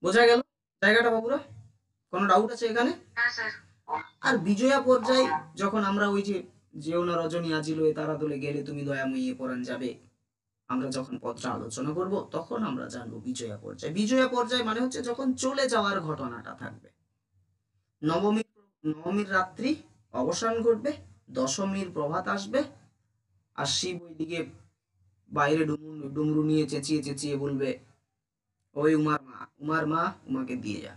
বোঝা গেল জায়গাটা বাবুরা? কোনো ডাউট আছে এখানে? আর বিজয়া পর্যায়ে যখন আমরা ওই যে যেও না রজনী আজিল হয়ে তারা দলে গেলে তুমি দয়াময়ী পরাণ যাবে, আমরা যখন পদটা আলোচনা করব তখন আমরা জানবো বিজয়া পর্যায়ে। বিজয়া পর্যায়ে মানে হচ্ছে যখন চলে যাওয়ার ঘটনাটা থাকবে। নবমীর নবমীর রাত্রি অবসান ঘটবে, দশমীর প্রভাত আসবে, আর শিব ওইদিকে বাইরে ডুমরু নিয়ে চেঁচিয়ে চেঁচিয়ে বলবে, ওই উমার মা, উমার মা, উমাকে দিয়ে যা।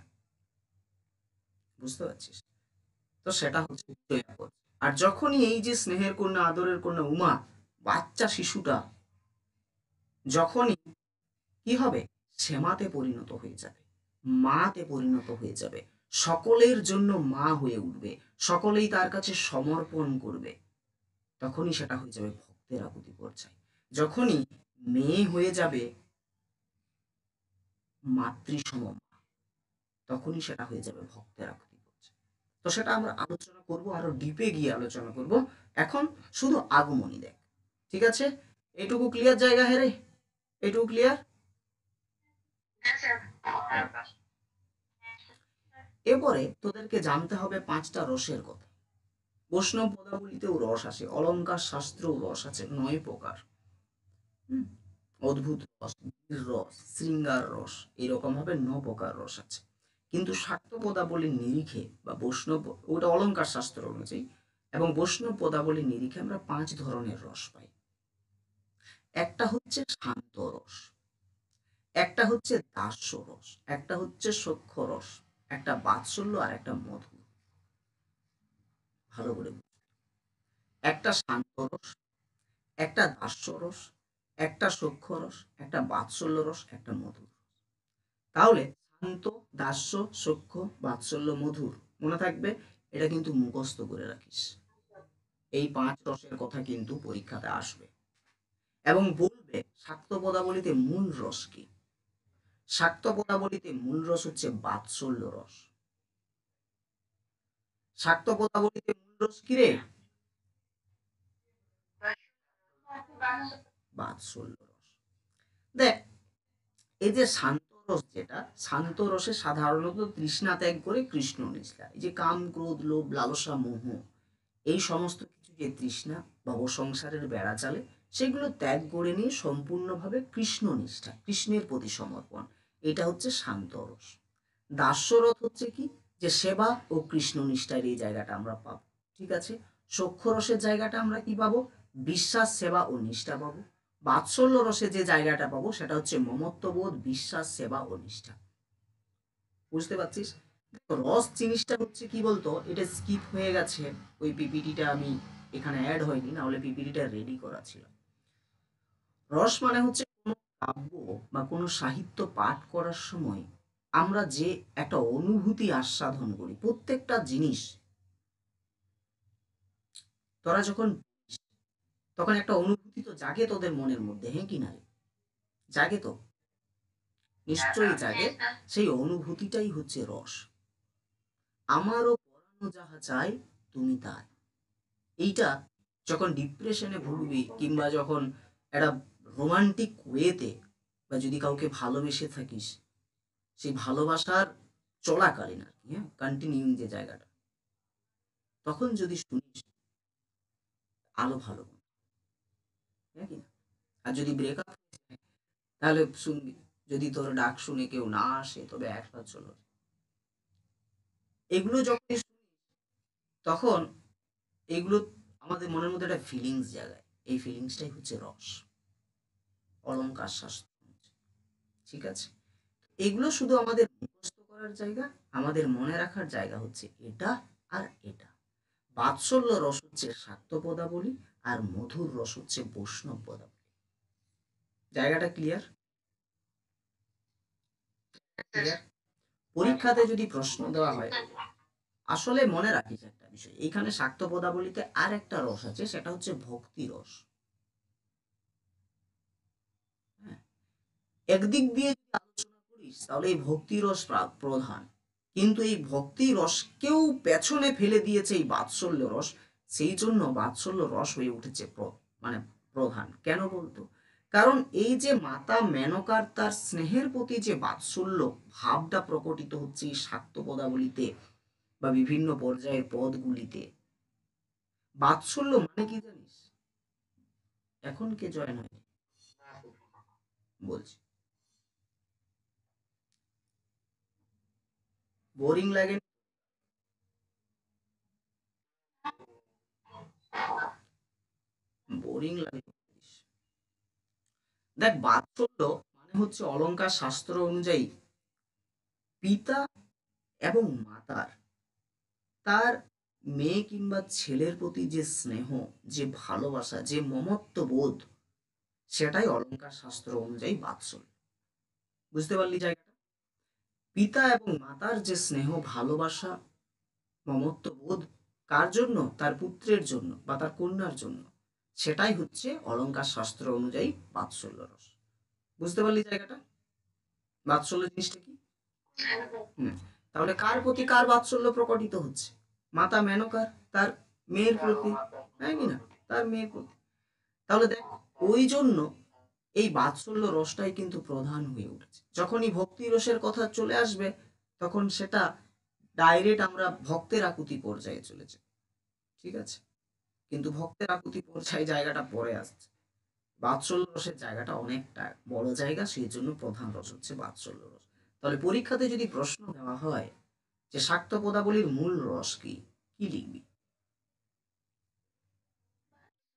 বুঝতে পারছিস? তো সেটা হচ্ছে বিজয়া পর্যায়। আর যখনই এই যে স্নেহের কন্যা, আদরের কন্যা উমা, বাচ্চা শিশুটা যখনই কি হবে, শ্যামাতে পরিণত হয়ে যাবে, মাতে পরিণত হয়ে যাবে, সকলের জন্য মা হয়ে উঠবে, সকলেই তার কাছে সমর্পণ করবে, তখনই সেটা হয়ে যাবে ভক্তের আকুতি পর্যায়। যখনই মেয়ে হয়ে যাবে মাতৃসম মা, তখনই সেটা হয়ে যাবে ভক্তের আকুতি পর্যায়। তো সেটা আমরা আলোচনা করব, আরো ডিপে গিয়ে আলোচনা করব। এখন শুধু আগমনী দেখ, ঠিক আছে? এটুকু ক্লিয়ার জায়গা হেরে, এটুকু ক্লিয়ার? এরপরে তোদেরকে জানতে হবে 5টা রসের কথা। বৈষ্ণব পদাবলিতেও রস আছে, অলঙ্কার শাস্ত্রেও রস আছে 9 প্রকার। হুম, অদ্ভুত রস, বীর রস, শৃঙ্গার রস, এরকম ভাবে 9 প্রকার রস আছে। কিন্তু শাক্ত পদাবলীর নিরিখে বা বৈষ্ণব, ওটা অলঙ্কার শাস্ত্র অনুযায়ী, এবং বৈষ্ণব পদাবলীর নিরিখে আমরা 5 ধরনের রস পাই। একটা হচ্ছে শান্ত রস, একটা হচ্ছে দাস্য রস, একটা হচ্ছে সখ্য রস, একটা বাৎসল্য, আর একটা মধু। ভালো করে বুঝ। একটা শান্ত রস, একটা দাস্য রস, একটা সখ্য রস, একটা বাৎসল্য রস, একটা মধুর। তাহলে শান্ত, দাস্য, সখ্য, বাৎসল্য, মধুর মনে থাকবে। এটা কিন্তু মুখস্থ করে রাখিস। এই 5 রসের কথা কিন্তু পরীক্ষাতে আসবে এবং বলবে শাক্ত পদাবলিতে মূল রস কি। শাক্ত পদাবলিতে মূল রস হচ্ছে বাৎসল্য রস। শাক্ত পদাবলিতে মূল রস কি রে? বাৎসল্য রস। দেখ, এই যে শান্ত রস, যেটা শান্ত রসে সাধারণত তৃষ্ণা ত্যাগ করে কৃষ্ণ নিষ্ঠা, এই যে কাম, ক্রোধ, লোভ, লালসা, মোহ, এই সমস্ত কিছু যে তৃষ্ণা ভব সংসারের বেড়া চালে, সেগুলো ত্যাগ করে নিয়ে সম্পূর্ণভাবে কৃষ্ণ নিষ্ঠা, কৃষ্ণের প্রতি সমর্পণ, এটা হচ্ছে শান্ত রস। দাস্যরথ হচ্ছে কি, যে সেবা ও কৃষ্ণ নিষ্ঠার এই জায়গাটা আমরা পাবো, ঠিক আছে? সখ্য রসের জায়গাটা আমরা কি পাবো? বিশ্বাস, সেবা ও নিষ্ঠা পাবো। বাৎসল্য রসে যে জায়গাটা পাবো সেটা হচ্ছে মমত্ববোধ, বিশ্বাস, সেবা ও নিষ্ঠা। বুঝতে পারছিস? রস জিনিসটা হচ্ছে কি বলতো, এটা স্কিপ হয়ে গেছে, ওই পিপিটিটা আমি এখানে অ্যাড হয়নি, না হলে পিপিটিটা রেডি করা ছিল। রস মানে হচ্ছে কোনো কাব্য বা কোনো সাহিত্য পাঠ করার সময় আমরা যে একটা অনুভূতি আস্বাদন করি, প্রত্যেকটা জিনিস তোরা যখন তখন একটা অনুভূতি তো জাগে তোদের মনের মধ্যে, হ্যাঁ কি না রে? জাগে তো, নিশ্চয়ই জাগে। সেই অনুভূতিটাই হচ্ছে রস। আমারও পরানো যাহা চাই তুমি তাই, এইটা যখন ডিপ্রেশনে ভুগবি, কিংবা যখন একটা রোমান্টিক ওয়েতে, বা যদি কাউকে ভালোবেসে থাকিস, সেই ভালোবাসার চলাকালীন আর কি, হ্যাঁ, কন্টিনিউইং যে জায়গাটা, তখন যদি শুনিস আলো ভালো, হ্যাঁ কি না? আর যদি ব্রেকআপ তাহলে শুনবি, যদি তোর ডাক শুনে কেউ না আসে তবে একলা চলো। এগুলো যখন তখন এগুলো আমাদের মনের মধ্যে একটা ফিলিংস জাগায়, এই ফিলিংসটাই হচ্ছে রস, অলংকার শাস্ত্র, ঠিক আছে? এগুলো শুধু আমাদের মুখস্থ করার জায়গা, আমাদের মনে রাখার জায়গা হচ্ছে এটা আর এটা। বাৎসল্য রস হচ্ছে শাক্ত পদাবলী, আর মধুর রস হচ্ছে বৈষ্ণব পদাবলী। জায়গাটা ক্লিয়ার? ক্লিয়ার? পরীক্ষাতে যদি প্রশ্ন দেওয়া হয়, আসলে মনে রাখিস একটা বিষয়, এইখানে শাক্ত পদাবলীতে আর একটা রস আছে, সেটা হচ্ছে ভক্তি রস। হ্যাঁ, একদিক দিয়ে যদি আলোচনা করিস তাহলে এই ভক্তি রস প্রধান, কিন্তু এই ভক্তি রসকেও পেছনে ফেলে দিয়েছে এই বাৎসল্য রস। সেই জন্য বাৎসল্য রস হয়ে উঠেছে মানে প্রধান। কেন বলতো? কারণ এই যে মাতা মেনকার তার স্নেহের প্রতি যে বাৎসল্য ভাবটা প্রকটিত হচ্ছে এই শাক্ত পদাবলিতে বা বিভিন্ন পর্যায়ের পদগুলিতে। বাৎসল্য মানে কি জানিস? এখন কে জয়েন হয় বলছি, বোরিং লাগে? বোরিং লাগে? দেখ, বাৎসল্য মানে হচ্ছে অলংকার শাস্ত্র অনুযায়ী পিতা এবং মাতার তার মেয়ে কিংবা ছেলের প্রতি যে স্নেহ, যে ভালোবাসা, যে মমত্ব বোধ, সেটাই অলংকার শাস্ত্র অনুযায়ী বাৎসল্য। বুঝতে পারলি জায়গাটা? পিতা এবং মাতার যে স্নেহ, ভালোবাসা, মমত্ব বোধ, কার জন্য? তার পুত্রের জন্য বা তার কন্যার জন্য। সেটাই হচ্ছে অলংকার শাস্ত্র অনুযায়ী বাৎসল্য রস। বুঝতে পারলি জায়গাটা? বাৎসল্য জিনিসটা কি? হুম। তাহলে কার প্রতি কার বাৎসল্য প্রকটিত হচ্ছে? মাতা মেনকার তার মেয়ের প্রতি, হ্যাঁ কি না? তার মেয়ের প্রতি। তাহলে দেখ, ওই জন্য এই বাৎসল্য রসটাই কিন্তু প্রধান হয়ে উঠেছে। যখনই ভক্তি রসের কথা চলে আসবে, তখন সেটা ডাইরেক্ট আমরা ভক্তের আকুতি পর্যায়ে চলে যাই। ঠিক আছে? কিন্তু ভক্তের আকুতি পর্যায়ে জায়গাটা পরে আসছে। বাৎসল্য রসের জায়গাটা অনেকটা বড় জায়গা, সেই জন্য প্রধান রস হচ্ছে বাৎসল্য রস। তাহলে পরীক্ষাতে যদি প্রশ্ন দেওয়া হয় যে শাক্ত পদাবলীর মূল রস কি, কি লিখবি?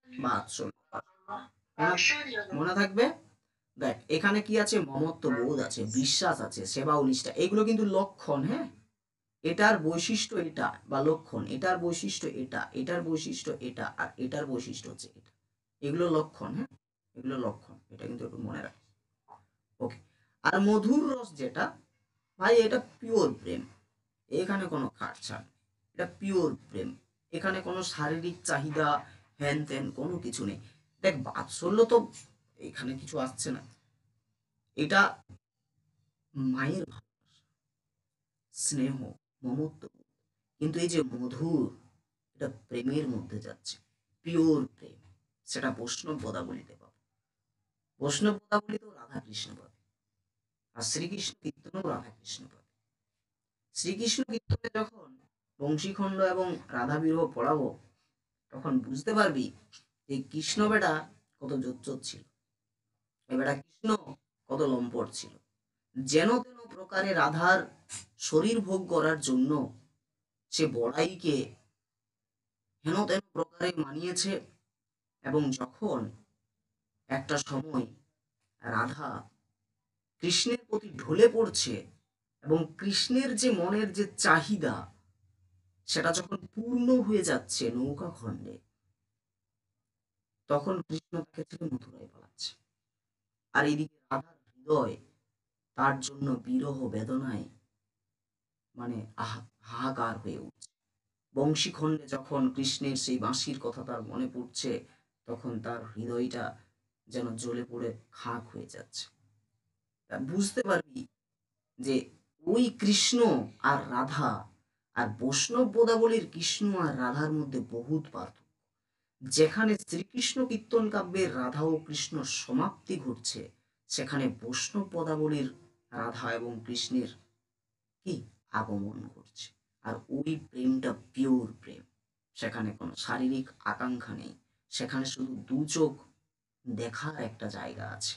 বাৎসল্য। মনে থাকবে? দেখ, এখানে কি আছে? মমত্ব বোধ আছে, বিশ্বাস আছে, সেবা ও নিষ্ঠা, এগুলো কিন্তু লক্ষণ। হ্যাঁ, এটার বৈশিষ্ট্য এটা বা লক্ষণ, এটার বৈশিষ্ট্য এটা, এটার বৈশিষ্ট্য এটা, আর এটার বৈশিষ্ট্য হচ্ছে এটা। এগুলো লক্ষণ। হ্যাঁ, এগুলো লক্ষণ, এটা কিন্তু একটু মনে রাখ। ওকে। আর মধুর রস যেটা, ভাই এটা পিওর প্রেম, এখানে কোনো কাটছাট, এটা পিওর প্রেম, এখানে কোনো শারীরিক চাহিদা হ্যান ত্যান কোনো কিছু নেই। দেখ, বাৎসল্য তো এখানে কিছু আসছে না, এটা মায়ের ভালোবাসা, স্নেহ, মমত্ব। কিন্তু এই যে মধুর, এটা প্রেমের মধ্যে যাচ্ছে, পিওর প্রেম। সেটা বৈষ্ণব পদাবলিতে পাবো, বৈষ্ণব পদাবলিতেও রাধা কৃষ্ণ পাবে, আর শ্রীকৃষ্ণ কীর্তনেও রাধা কৃষ্ণ পাবে। শ্রীকৃষ্ণ কীর্তনে যখন বংশীখণ্ড এবং রাধা বিরহ পড়াবো, তখন বুঝতে পারবি যে কৃষ্ণ বেটা কত জোচ্চোর ছিল, এ বেটা কৃষ্ণ কত লম্পট ছিল। যেন তেন প্রকারে রাধার শরীর ভোগ করার জন্য সে বড়াইকে হেন তেন প্রকারে মানিয়েছে। এবং যখন একটা সময় রাধা কৃষ্ণের প্রতি ঢলে পড়ছে, এবং কৃষ্ণের যে মনের যে চাহিদা, সেটা যখন পূর্ণ হয়ে যাচ্ছে নৌকা খণ্ডে, তখন কৃষ্ণ তাকে ছেড়ে মথুরায় পালাচ্ছে। আর এদিকে রাধার হৃদয় তার জন্য বিরহ বেদনায় মানে হাহাকার হয়ে উঠছে। বংশীখণ্ডে যখন কৃষ্ণের সেই বাঁশির কথা তার মনে পড়ছে, তখন তার হৃদয়টা যেন জ্বলে পড়ে খাক হয়ে যাচ্ছে। তা বুঝতে পারবি যে ওই কৃষ্ণ আর রাধা আর বৈষ্ণব পদাবলীর কৃষ্ণ আর রাধার মধ্যে বহুত পার্থক্য। যেখানে শ্রীকৃষ্ণ কীর্তন কাব্যের রাধা ও কৃষ্ণ সমাপ্তি ঘটছে, সেখানে বৈষ্ণব পদাবলীর রাধা এবং কৃষ্ণের কি আগমন ঘটছে। আর ওই প্রেমটা পিওর প্রেম, সেখানে কোনো শারীরিক আকাঙ্ক্ষা নেই, সেখানে শুধু দু চোখ দেখার একটা জায়গা আছে,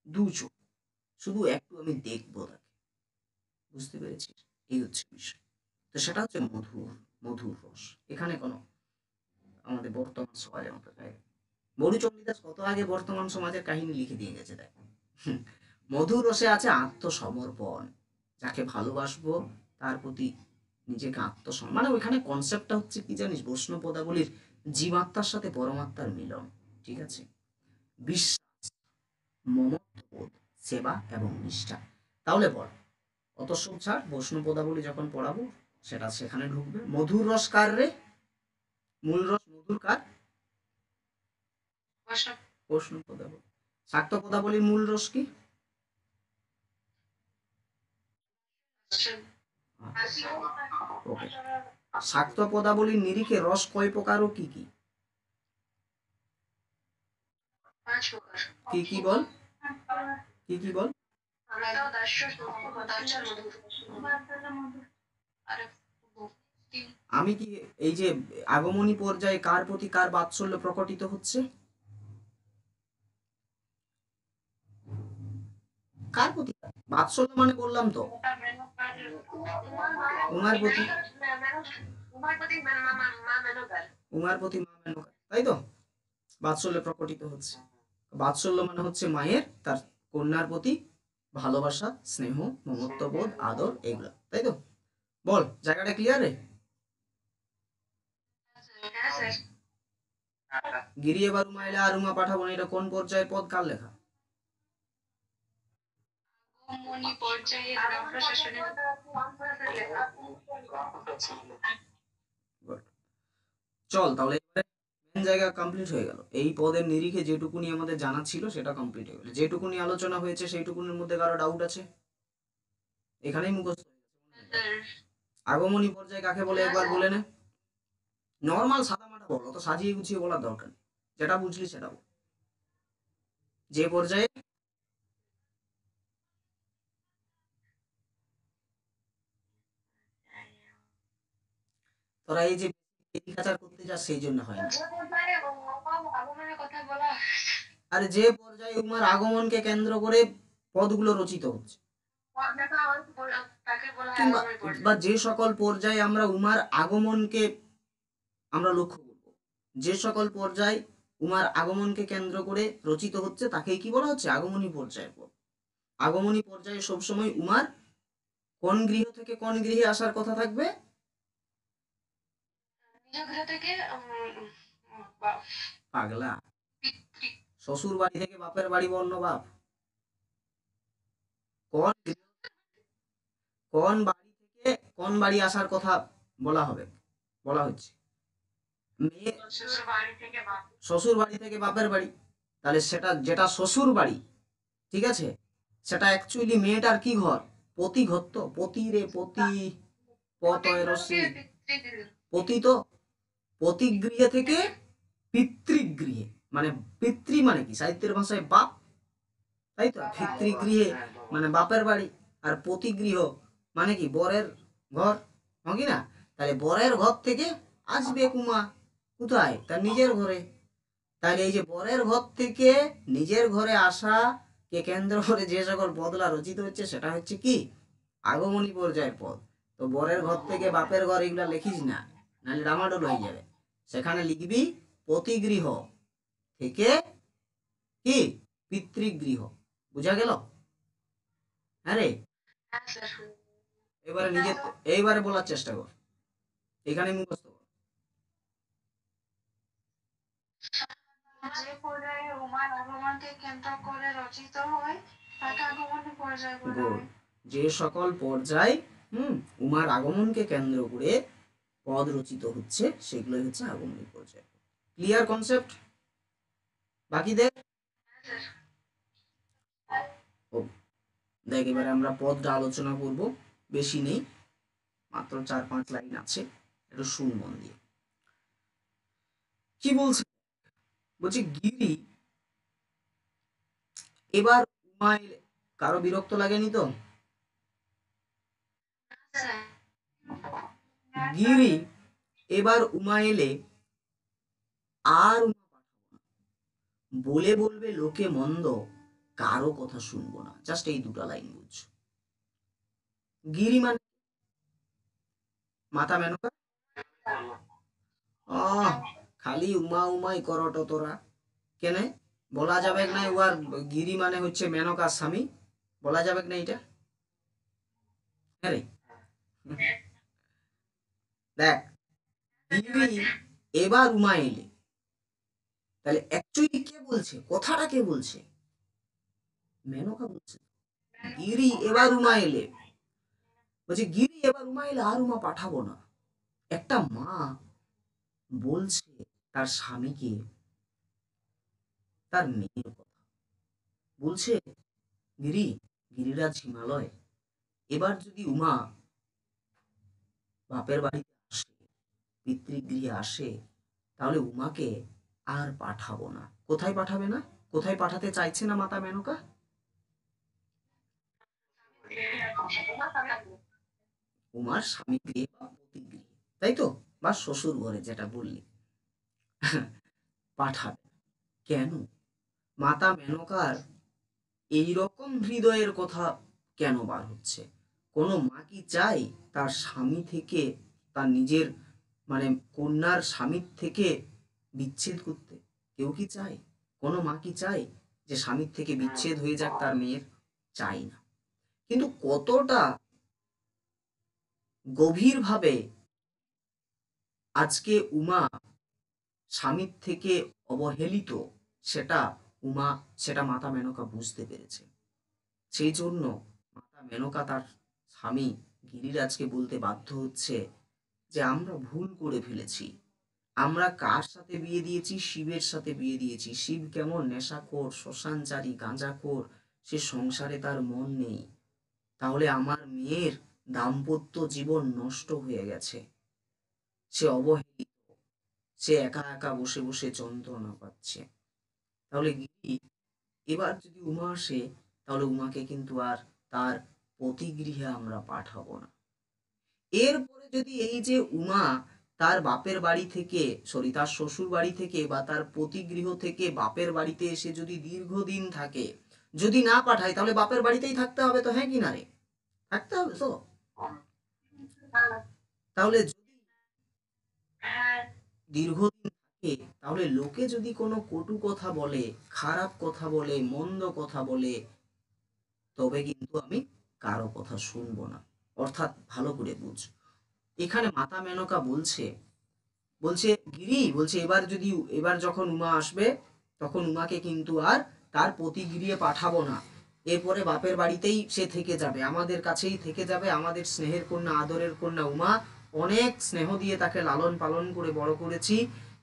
দু চোখ, শুধু একটু আমি দেখবো তাকে। বুঝতে পেরেছিস? এই হচ্ছে বিষয়। তো সেটা হচ্ছে মধুর, মধুর রস। এখানে কোনো আমাদের বর্তমান সমাজের মতো জায়গা, বরু চণ্ডীদাস কত আগে বর্তমান সমাজের কাহিনী লিখে দিয়ে গেছে দেখ। মধুর রসে আছে আত্মসমর্পণ, যাকে ভালোবাসবো তার প্রতি নিজেকে আত্মসমর্পণ, মানে ওইখানে কনসেপ্টটা হচ্ছে কি জানিস, বৈষ্ণব পদাবলীর জীবাত্মার সাথে পরমাত্মার মিলন। ঠিক আছে? বিশ্বাস, মমত্ববোধ, সেবা এবং নিষ্ঠা। তাহলে বল, অত সব ছাড়, বৈষ্ণব পদাবলী যখন পড়াবো সেটা সেখানে ঢুকবে। মধুর রস কার রে? মূল রস মধুর কার? বৈষ্ণব পদাবলী। শাক্ত পদাবলীর মূল রস কি? ওকে। শাক্ত পদাবলীর নিরিখে রস কয় প্রকার ও কি কি? কি কি বল, কি কি বল? আমি কি এই যে আগমনী পর্যায়ে কার প্রতি কার বাৎসল্য প্রকটিত হচ্ছে? কার প্রতি বাৎসল্য মানে বললাম তো, উমার প্রতি, উমার প্রতি মা মেনকা, তাই তো? বাৎসল্য প্রকটিত হচ্ছে। বাৎসল্য মানে হচ্ছে মায়ের তার কন্যার প্রতি ভালোবাসা, স্নেহ, মমত্ববোধ, আদর, এগুলা, তাই তো? বল, জায়গাটা ক্লিয়ার রে? গিরিয়ে বারু মাইলা আরুমা পাঠাবো, এটা কোন পর্যায়ের পদ, কার লেখা? চল তাহলে জায়গা কমপ্লিট হয়ে গেল। এই পদের নিরিখে যেটুকুনি আমাদের জানা ছিল সেটা কমপ্লিট হয়ে গেল। যেটুকুনি আলোচনা হয়েছে সেইটুকুনির মধ্যে কারো ডাউট আছে? এখানেই মুখস্থ। আগমনী পর্যায় কাকে বলে একবার বলে নে। নর্মাল সাদামাটা বল, অত সাজিয়ে গুছিয়ে বলার দরকার নেই, যেটা বুঝলি সেটা বল। যে পর্যায়ে তোরা এই যে কাচার করতে যাস সেই জন্য হয় না। আরে যে পর্যায়ে উমার আগমনকে কেন্দ্র করে পদগুলো রচিত হচ্ছে, কিংবা বা যে সকল পর্যায়ে আমরা উমার আগমনকে আমরা লক্ষ্য করব, যে সকল পর্যায় উমার আগমনকে কেন্দ্র করে রচিত হচ্ছে তাকেই কি বলা হচ্ছে? আগমনী পর্যায়ের পদ। আগমনী পর্যায়ে সবসময় উমার কোন গৃহ থেকে কোন গৃহে আসার কথা থাকবে? পাগলা, শ্বশুর বাড়ি থেকে বাপের বাড়ি বর্ণ বাপ। কোন কোন বাড়ি থেকে কোন বাড়ি আসার কথা বলা হবে, বলা হচ্ছে? মেয়ে শ্বশুর বাড়ি থেকে বাপের বাড়ি, তাহলে সেটা যেটা শ্বশুর বাড়ি, ঠিক আছে, সেটা অ্যাকচুয়ালি মেয়েটার কি ঘর? পতি ঘর। তো পতি রে পতি, পতয়রসি পতি, তো পতিগৃহে থেকে পিতৃগৃহে, মানে পিতৃ মানে কি সাহিত্যের ভাষায় বাপ, তাই তো? পিতৃগৃহে মানে বাপের বাড়ি, আর পতিগৃহ মানে কি বরের ঘর, কি না? তাহলে বরের ঘর থেকে আসবে কুমা কোথায়? তার নিজের ঘরে। তাহলে এই যে বরের ঘর থেকে নিজের ঘরে আসা কে কেন্দ্র করে যে সকল পদলা রচিত হচ্ছে সেটা হচ্ছে কি? আগমনী পর্যায়ের পদ। তো বরের ঘর থেকে বাপের ঘর এগুলা লিখিস না, নাহলে ডামাডোল হয়ে যাবে। সেখানে লিখবি পতিগৃহ থেকে কি পিতৃগৃহ। বুঝা গেল? হ্যাঁ রে, এবারে নিজে এইবারে বলার চেষ্টা কর, এখানে মুখস্থ কর। যে পর্যায়ে উমার আগমনকে কেন্দ্র করে রচিত হয় তাকে আগমনী পর্যায় বলা হয়। যে সকল পর্যায় উমার আগমনকে কেন্দ্র করে পদ রচিত হচ্ছে সেগুলো হচ্ছে আগমনী পর্যায়। Clear concept? বাকি দেখ দেখ এবারে আমরা পদটা আলোচনা করব, বেশি নেই, মাত্র 4-5 লাইন আছে, একটু শুন মন দিয়ে। কি বলছে? বলছি গিরি এবার উমা এলে, কারো বিরক্ত লাগেনি তো? গিরি এবার উমা এলে আর বলে বলবে লোকে মন্দ, কারো কথা শুনবো না। জাস্ট এই দুটা লাইন বুঝ। গিরি মানে মাতা মেনকা। খালি উমা উমাই করট তোরা, কেনে বলা যাবে না উয়ার গিরি মানে হচ্ছে মেনকার স্বামী? বলা যাবে না এটা? হ্যাঁ রে, দেখ গিরি এবার উমা এলে, তাহলে অ্যাকচুয়ালি কে বলছে? কথাটা কে বলছে? মেনকা বলছে। গিরি এবার উমা এলে, বলছে গিরি এবার উমা এলে আর উমা পাঠাবো না। একটা মা বলছে তার স্বামীকে তার মেয়ের কথা, বলছে গিরিরাজ হিমালয়, এবার যদি উমা বাপের বাড়িতে আসে, পিতৃগৃহে আসে, তাহলে উমাকে আর পাঠাবো না। কোথায় পাঠাবে না? কোথায় পাঠাতে চাইছে না মাতা মেনকা? উমার স্বামী গৃহে বা পতিগৃহে, তাই তো, বা শ্বশুর ঘরে, যেটা বললি। পাঠাবে কেন? মাতা মেনকার এইরকম হৃদয়ের কথা কেন বার হচ্ছে? কোনো মা কি চায় তার স্বামী থেকে, তার নিজের মানে কন্যার স্বামীর থেকে বিচ্ছেদ করতে? কেউ কি চায়? কোনো মা কি চায় যে স্বামীর থেকে বিচ্ছেদ হয়ে যাক তার মেয়ের? চাই না। কিন্তু কতটা গভীরভাবে আজকে উমা স্বামীর থেকে অবহেলিত, সেটা উমা, সেটা মাতা মেনকা বুঝতে পেরেছে। সেই জন্য মাতা মেনকা তার স্বামী গিরিরাজকে বলতে বাধ্য হচ্ছে যে আমরা ভুল করে ফেলেছি, আমরা কার সাথে বিয়ে দিয়েছি? শিবের সাথে বিয়ে দিয়েছি। শিব কেমন? নেশাখোর, শ্মশানচারী, গাঁজাখোর, সে সংসারে তার মন নেই। তাহলে আমার মেয়ের দাম্পত্য জীবন নষ্ট হয়ে গেছে, সে অবহেলিত, সে একা একা বসে বসে যন্ত্রণা পাচ্ছে। তাহলে গিরি, এবার যদি উমা আসে, তাহলে উমাকে কিন্তু আর তার পতিগৃহে আমরা পাঠাবো না। এরপরে যদি এই যে উমা তার বাপের বাড়ি থেকে, সরি, তার শ্বশুর বাড়ি থেকে বা তার পতিগৃহ থেকে বাপের বাড়িতে এসে যদি দীর্ঘদিন থাকে, যদি না পাঠায়, তাহলে বাপের বাড়িতেই থাকতে হবে তো, হ্যাঁ কি না রে? থাকতে হবে তো। তাহলে যদি হ্যাঁ, দীর্ঘদিন থাকে, তাহলে লোকে যদি কোনো কটু কথা বলে, খারাপ কথা বলে, মন্দ কথা বলে, তবে কিন্তু আমি কারো কথা শুনবো না। অর্থাৎ ভালো করে বুঝ, এখানে মাতা মেনকা বলছে, বলছে গিরি, বলছে এবার যখন উমা আসবে, তখন উমাকে কিন্তু আর তার পতিগৃহে পাঠাবো না। এরপরে বাপের বাড়িতেই সে থেকে যাবে, আমাদের কাছেই থেকে যাবে, আমাদের স্নেহের কন্যা, আদরের কন্যা উমা। অনেক স্নেহ দিয়ে তাকে লালন পালন করে বড় করেছি।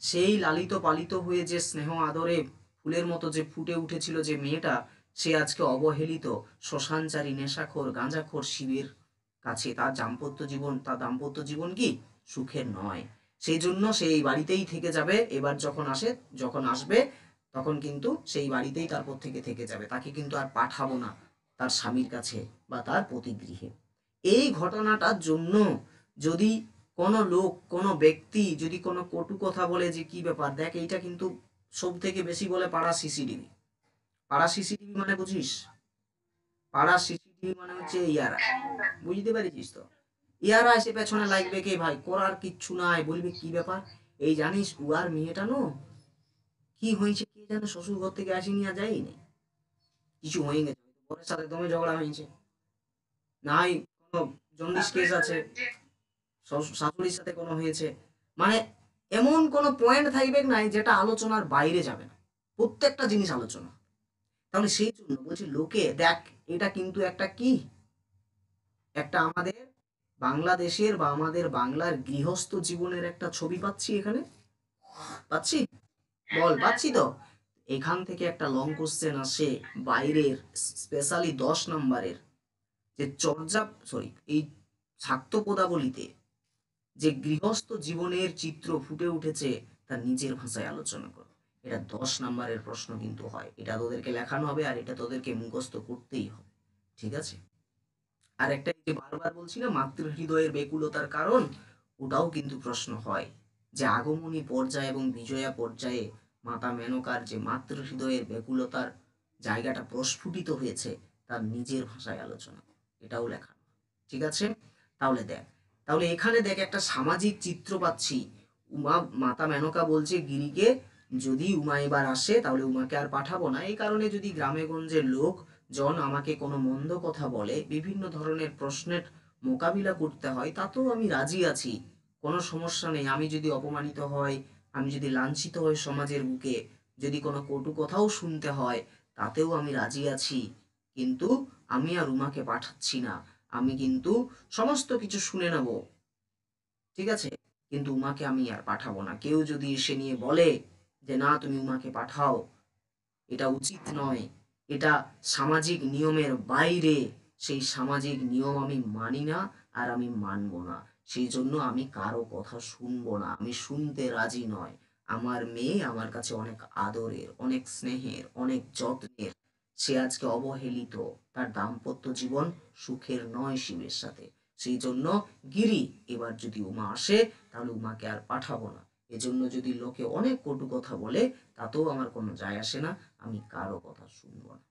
সেই লালিত পালিত হয়ে যে স্নেহ আদরে ফুলের মতো যে ফুটে উঠেছিল যে মেয়েটা, সে আজকে অবহেলিত, শ্মশানচারী, নেশাখোর, গাঁজাখোর শিবের কাছে। তার দাম্পত্য জীবন কি সুখের নয়। সেই জন্য সেই বাড়িতেই থেকে যাবে। এবার যখন আসবে, তখন কিন্তু সেই বাড়িতেই তারপর থেকে যাবে, তাকে কিন্তু আর পাঠাবো না তার স্বামীর কাছে বা তার পতিগৃহে। এই ঘটনাটার জন্য যদি কোনো লোক, কোনো ব্যক্তি যদি কোনো কটু কথা বলে, যে কি ব্যাপার, দেখ এইটা কিন্তু সব থেকে বেশি বলে পাড়া সিসিটিভি। পাড়া সিসিটিভি মানে বুঝিস? পাড়া সিসিটিভি মানে হচ্ছে ইয়ারা, বুঝতে পারিস তো? ইয়ারা এসে পেছনে লাগবে, কে ভাই, করার কিচ্ছু নাই, বলবে কি ব্যাপার, এই জানিস উয়ার মেয়েটা নো কি হয়েছে, কে জানে, শ্বশুর ঘর থেকে আসি নিয়ে যায়নি, কিছু হয়ে গেছে, বরের সাথে দমে ঝগড়া হয়েছে, নাই কোনো জন্ডিস কেস আছে, শাশুড়ির সাথে কোনো হয়েছে, মানে এমন কোনো পয়েন্ট থাকবে নাই যেটা আলোচনার বাইরে যাবে না, প্রত্যেকটা জিনিস আলোচনা। তাহলে সেই জন্য বলছি, লোকে দেখ, এটা কিন্তু একটা কি, একটা আমাদের বাংলাদেশের বা আমাদের বাংলার গৃহস্থ জীবনের একটা ছবি পাচ্ছি এখানে, পাচ্ছি? বল, পাচ্ছি তো? এখান থেকে একটা লং কোশ্চেন আসে বাইরের, স্পেশালি 10 নম্বরের, যে এই শাক্ত পদাবলিতে যে গৃহস্থ জীবনের চিত্র ফুটে উঠেছে, তার নিজের ভাষায় আলোচনা করো। এটা 10 নম্বরের প্রশ্ন কিন্তু হয়, এটা তোদেরকে লেখানো হবে আর এটা তোদেরকে মুখস্থ করতেই হবে, ঠিক আছে? আর একটা যে বারবার বলছি না, মাতৃহৃদয়ের বেকুলতার কারণ, ওটাও কিন্তু প্রশ্ন হয়, যে আগমনী পর্যায়ে এবং বিজয়া পর্যায়ে মাতা মেনকার যে মাতৃহৃদয়ের বেকুলতার জায়গাটা প্রস্ফুটিত হয়েছে, তার নিজের ভাষায় আলোচনা, এটাও লেখা, ঠিক আছে? তাহলে দেখ, তাহলে এখানে দেখ একটা সামাজিক চিত্র পাচ্ছি। মাতা মেনকা বলছে গিরিকে, যদি উমা এবার আসে, তাহলে উমাকে আর পাঠাবো না। এই কারণে যদি গ্রামে গঞ্জের লোক জন আমাকে কোনো মন্দ কথা বলে, বিভিন্ন ধরনের প্রশ্নের মোকাবিলা করতে হয়, তাতেও আমি রাজি আছি, কোনো সমস্যা নেই। আমি যদি অপমানিত হই, আমি যদি লাঞ্ছিত হই সমাজের বুকে, যদি কোনো কটু কথাও শুনতে হয়, তাতেও আমি রাজি আছি। কিন্তু আমি আর উমাকে পাঠাচ্ছি না, আমি কিন্তু সমস্ত কিছু শুনে নেব, ঠিক আছে? কিন্তু উমাকে আমি আর পাঠাবো না। কেউ যদি এসে নিয়ে বলে যে না, তুমি উমাকে পাঠাও, এটা উচিত নয়, এটা সামাজিক নিয়মের বাইরে, সেই সামাজিক নিয়ম আমি মানি না, আর আমি মানবো না। সেই জন্য আমি কারো কথা শুনবো না, আমি শুনতে রাজি নয়। আমার মেয়ে আমার কাছে অনেক আদরের, অনেক স্নেহের, অনেক যত্নের, সে আজকে অবহেলিত, তার দাম্পত্য জীবন সুখের নয় শিবের সাথে। সেই জন্য গিরি, এবার যদি উমা আসে, তাহলে উমাকে আর পাঠাবো না। এজন্য যদি লোকে অনেক কটু কথা বলে, তাতেও আমার কোনো যায় আসে না, আমি কারো কথা শুনবো না।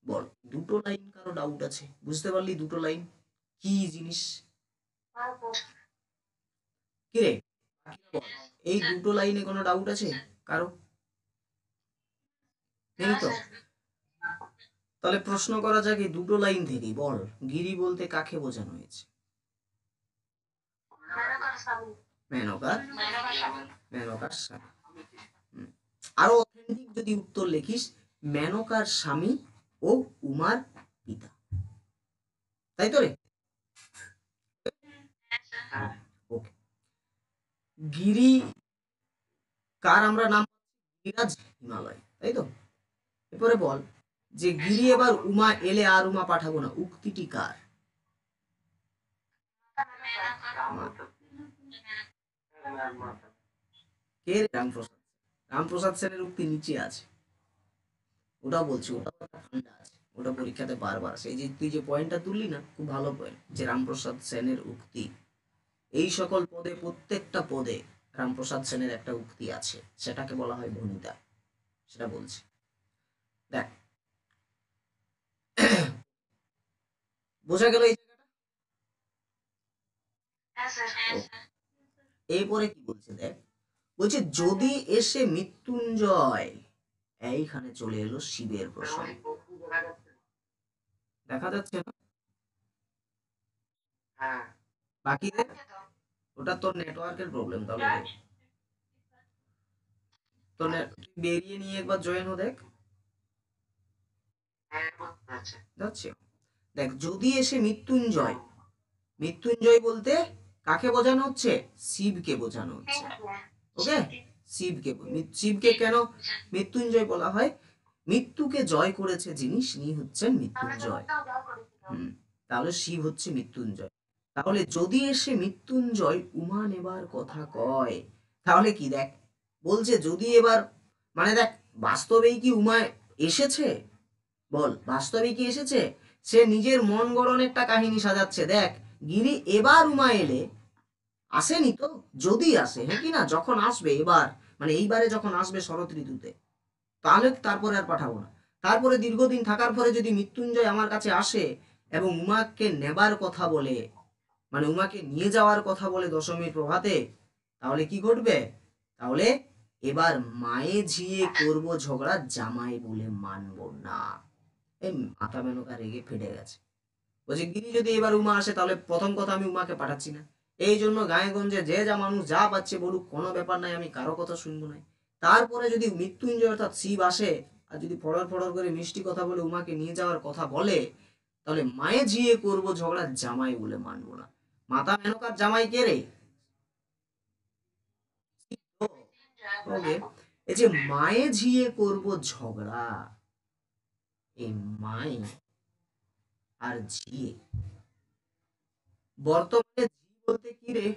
বল, দুটো লাইন কারো ডাউট আছে? বুঝতে পারলি দুটো লাইন কি জিনিস? কি রে, এই দুটো লাইনে কোনো ডাউট আছে কারো? নেই তো? তাহলে প্রশ্ন করা যাক এই দুটো লাইন থেকেই, বল, গিরি বলতে কাকে বোঝানো হয়েছে? মেনকার, মেনকার স্বামী। হুম। আরো অথেন্টিক যদি উত্তর লিখিস, মেনকার স্বামী ও উমার পিতা, তাই তো রে? ওকে। গিরি কার আমরা নাম গিরিরাজ হিমালয়, তাই তো? এরপরে বল যে গিরি এবার উমা এলে আর উমা পাঠাবো না, উক্তিটি কার? কে? রামপ্রসাদ। রামপ্রসাদ সেনের উক্তি নিচে আছে, ওটাও বলছি, ওটা ফান্ডা আছে, ওটা পরীক্ষাতে বারবার আসে। এই যে তুই যে পয়েন্টটা তুললি না, খুব ভালো পয়েন্ট, যে রামপ্রসাদ সেনের উক্তি, এই সকল পদে প্রত্যেকটা পদে রামপ্রসাদ সেনের একটা উক্তি আছে, সেটাকে বলা হয় ভণিতা। সেটা বলছি, দেখ। বোঝা গেল এই জায়গাটা? এরপরে কি বলছে দেখ, বলছে যদি এসে মৃত্যুঞ্জয়, এইখানে চলে এলো শিবের প্রসঙ্গ। দেখা যাচ্ছে না? বাকি দেখ, ওটা তোর নেটওয়ার্কের প্রবলেম, তাহলে দেখ তোর তুই বেরিয়ে নিয়ে একবার জয়েন হো, দেখ যাচ্ছে। দেখ যদি এসে মৃত্যুঞ্জয়, মৃত্যুঞ্জয় বলতে কাকে বোঝানো হচ্ছে? শিবকে বোঝানো হচ্ছে। ওকে, শিবকে। শিবকে কেন মৃত্যুঞ্জয় বলা হয়? মৃত্যুকে জয় করেছে যিনি, তিনি হচ্ছেন মৃত্যুঞ্জয়। তাহলে শিব হচ্ছে মৃত্যুঞ্জয়। তাহলে যদি এসে মৃত্যুঞ্জয় উমা নেবার কথা কয়, তাহলে কি দেখ বলছে, যদি এবার, মানে দেখ বাস্তবেই কি উমা এসেছে? বল, বাস্তবে কি এসেছে? সে নিজের মন গড়ন একটা কাহিনী সাজাচ্ছে। দেখ গিরি এবার উমা এলে, আসেনি তো, যদি আসে, হ্যাঁ কি না, যখন আসবে এবার, মানে এইবারে যখন আসবে শরৎ ঋতুতে, তাহলে তারপরে আর পাঠাবো না। তারপরে দীর্ঘদিন থাকার পরে যদি মৃত্যুঞ্জয় আমার কাছে আসে এবং উমাকে নেবার কথা বলে, মানে উমাকে নিয়ে যাওয়ার কথা বলে দশমীর প্রভাতে, তাহলে কি ঘটবে? তাহলে এবার মায়ে ঝিয়ে করব ঝগড়া, জামাই বলে মানবো না। এই মাথা মেনকা রেগে ফেটে গেছে। বলছে গিরি যদি এবার উমা আসে, তাহলে প্রথম কথা আমি উমাকে পাঠাচ্ছি না। এই জন্য গায়ে গঞ্জে যে যা মানুষ যা পাচ্ছে বলুক, কোনো ব্যাপার নাই, আমি কারো কথা শুনবো না। তারপরে যদি মৃত্যুঞ্জয় অর্থাৎ শিব আসে আর যদি ফড়র ফড়র করে মিষ্টি কথা বলে উমাকে নিয়ে যাওয়ার কথা বলে, তাহলে মায়ে ঝিয়ে করবো ঝগড়া, জামাই বলে মানবো না। মাথা মেনকার জামাই কে রে? ওকে, এই যে মায়ে ঝিয়ে করবো ঝগড়া, এই মায়ে আর ঝিয়ে, বর্তমানে ঝি বলতে কি রে?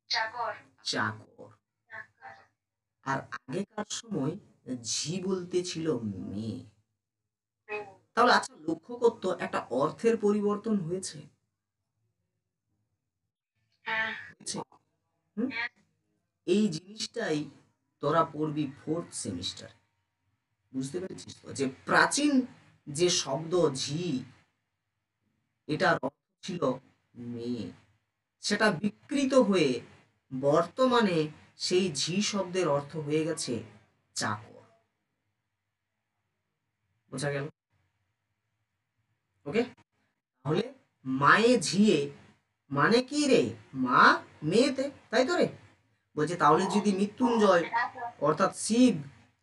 চাকর। চাকর। আর আগেকার সময় ঝি বলতে ছিল মেয়ে। তাহলে আচ্ছা লক্ষ্য করতো, একটা অর্থের পরিবর্তন হয়েছে। হয়েছে? হুম? এই জিনিসটাই তোরা পড়বি ফোর্থ সেমিস্টার। বুঝতে পেরেছিস তো, যে প্রাচীন যে শব্দ ঝি, এটার অর্থ ছিল মেয়ে, সেটা বিকৃত হয়ে বর্তমানে সেই ঝি শব্দের অর্থ হয়ে গেছে চাকর। বোঝা গেল? ওকে, তাহলে মায়ে ঝিয়ে মানে কি রে? মা মেয়েতে, তাই তো রে? বলছে তাহলে যদি মৃত্যুঞ্জয় অর্থাৎ শিব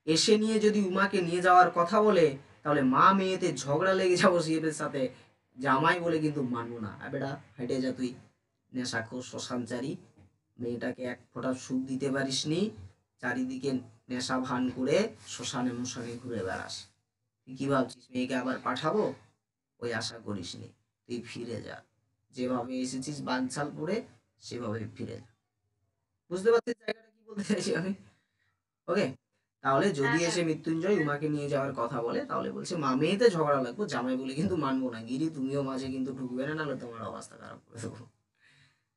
এসে নিয়ে যদি উমাকে নিয়ে যাওয়ার কথা বলে, তাহলে মা মেয়েতে ঝগড়া লেগে যাবো শিবের সাথে, জামাই বলে কিন্তু মানবো না। বেটা হেঁটে যা তুই, নেশাখোর শ্মশানচারী, মেয়েটাকে এক ফোঁটা সুখ দিতে পারিস নি, চারিদিকে নেশা ভান করে শ্মশানে মশানে ঘুরে বেড়াস। তুই কি ভাবছিস মেয়েকে আবার পাঠাবো? ওই আশা করিস নি, তুই ফিরে যা, যেভাবে এসেছিস বানচাল পড়ে সেভাবে ফিরে যা। বুঝতে পারছিস জায়গাটা কি বলতে চাইছি আমি? ওকে, তাহলে যদি এসে মৃত্যুঞ্জয় উমাকে নিয়ে যাওয়ার কথা বলে, তাহলে বলছে মা মেয়েতে ঝগড়া লাগবো, জামাই বলে কিন্তু মানবো না। গিরি তুমিও মাঝে কিন্তু ঢুকবে না, নাহলে তোমার অবস্থা খারাপ করে দেবো।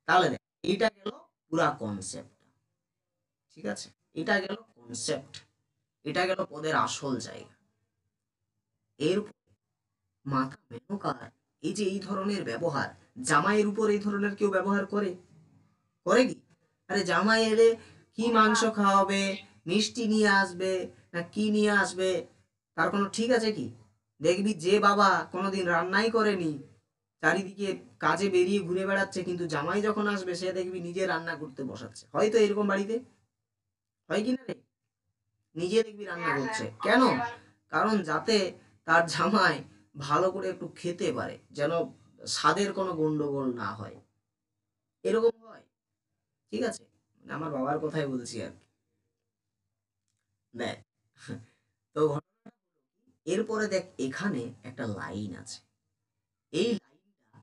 তাহলে দেখ, এইটা গেল পুরা কনসেপ্ট। ঠিক আছে, এটা গেল কনসেপ্ট, এটা গেল পদের আসল জায়গা। এর মাথা মেনকার এই যে এই ধরনের ব্যবহার, জামাইয়ের উপর এই ধরনের কেউ ব্যবহার করে? করে কি? আরে জামাই এলে কি মাংস খাওয়াবে, মিষ্টি নিয়ে আসবে, না কি নিয়ে আসবে, তার কোনো ঠিক আছে কি? দেখবি যে বাবা কোনোদিন রান্নাই করেনি, চারিদিকে কাজে বেরিয়ে ঘুরে বেড়াচ্ছে, কিন্তু জামাই যখন আসবে সে দেখবি নিজে রান্না করতে বসাচ্ছে। হয়তো এরকম বাড়িতে হয় কি না রে? নিজে দেখবি রান্না করছে কেন? কারণ যাতে তার জামাই ভালো করে একটু খেতে পারে, যেন স্বাদের কোনো গন্ডগোল না হয়। এরকম হয়, ঠিক আছে? মানে আমার বাবার কথাই বলছি আর কি। দেখ, তো এরপরে দেখ এখানে একটা লাইন আছে, এই লাইনটা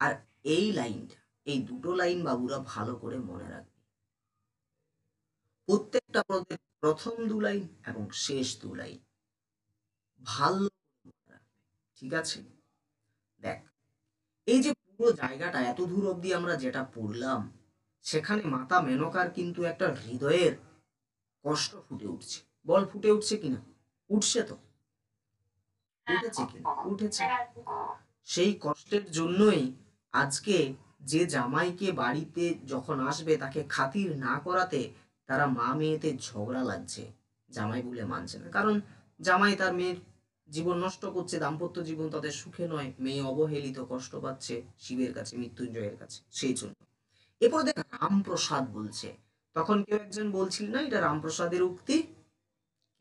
আর এই লাইনটা, এই দুটো লাইন বাবুরা ভালো করে মনে রাখবে। প্রত্যেকটা পদের প্রথম দু লাইন এবং শেষ দু লাইন ভালো করে মনে রাখবে, ঠিক আছে? দেখ, এই যে পুরো জায়গাটা এত দূর অবধি আমরা যেটা পড়লাম, সেখানে মাতা মেনকার কিন্তু একটা হৃদয়ের কষ্ট ফুটে উঠছে। বল ফুটে উঠছে কিনা? উঠছে তো, উঠেছে কিনা? উঠেছে। সেই কষ্টের জন্যই আজকে যে জামাইকে বাড়িতে যখন আসবে তাকে খাতির না করাতে তারা মা মেয়েতে ঝগড়া লাগছে, জামাই বলে মানছে না, কারণ জামাই তার মেয়ের জীবন নষ্ট করছে, দাম্পত্য জীবন তাদের সুখে নয়, মেয়ে অবহেলিত কষ্ট পাচ্ছে শিবের কাছে, মৃত্যুঞ্জয়ের কাছে, সেই জন্য। এরপর দেখ রামপ্রসাদ বলছে, তখন কেউ একজন বলছিল না এটা রামপ্রসাদের উক্তি,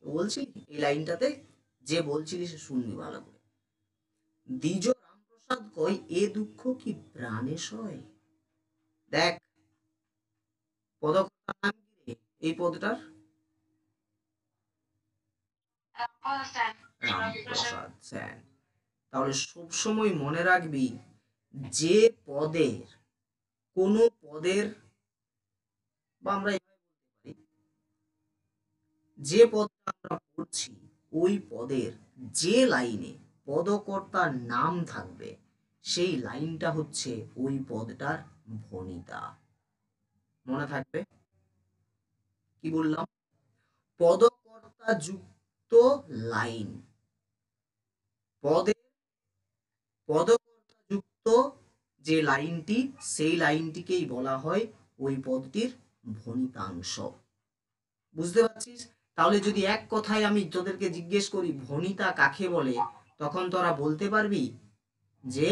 বলছি এই লাইনটাতে, যে বলছিলি সে শুনবি ভালো করে। দ্বিজ রামপ্রসাদ কয় এ দুঃখ কি প্রাণে সয়। দেখ, পদকর্তার নাম কি রে এই পদটার? রামপ্রসাদ সেন। তাহলে সবসময় মনে রাখবি, যে পদের, কোন পদের, বা আমরা এভাবে বলতে পারি, যে পদটা আমরা পড়ছি ওই পদের যে লাইনে পদকর্তার নাম থাকবে সেই লাইনটা হচ্ছে ওই পদটার ভণিতা। মনে থাকবে কি বললাম? পদকর্তা যুক্ত লাইন, পদের পদকর্তা যুক্ত যে লাইনটি, সেই লাইনটিকেই বলা হয় ওই পদটির ভণিতাংশ। বুঝতে পারছিস? তাহলে যদি এক কথায় আমি তোদেরকে জিজ্ঞেস করি ভণিতা কাকে বলে, তখন তোরা বলতে পারবি যে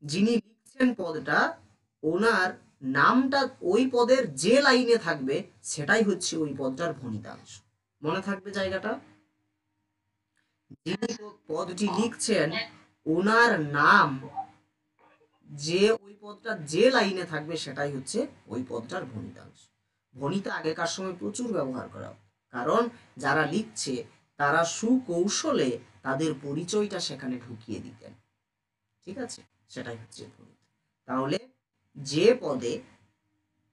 যিনি লিখছেন পদটা, ওনার নামটা ওই পদের যে লাইনে থাকবে সেটাই হচ্ছে ওই পদটার ভণিতাংশ। মনে থাকবে জায়গাটা? যিনি পদটি লিখছেন ওনার নাম যে ওই পদটা যে লাইনে থাকবে সেটাই হচ্ছে ওই পদটার ভণিতাংশ। ভণিতা আগেকার সময় প্রচুর ব্যবহার করা হতো, কারণ যারা লিখছে তারা সুকৌশলে তাদের পরিচয়টা সেখানে ঢুকিয়ে দিতেন, ঠিক আছে? সেটাই হচ্ছে ভণিতা। তাহলে যে পদে,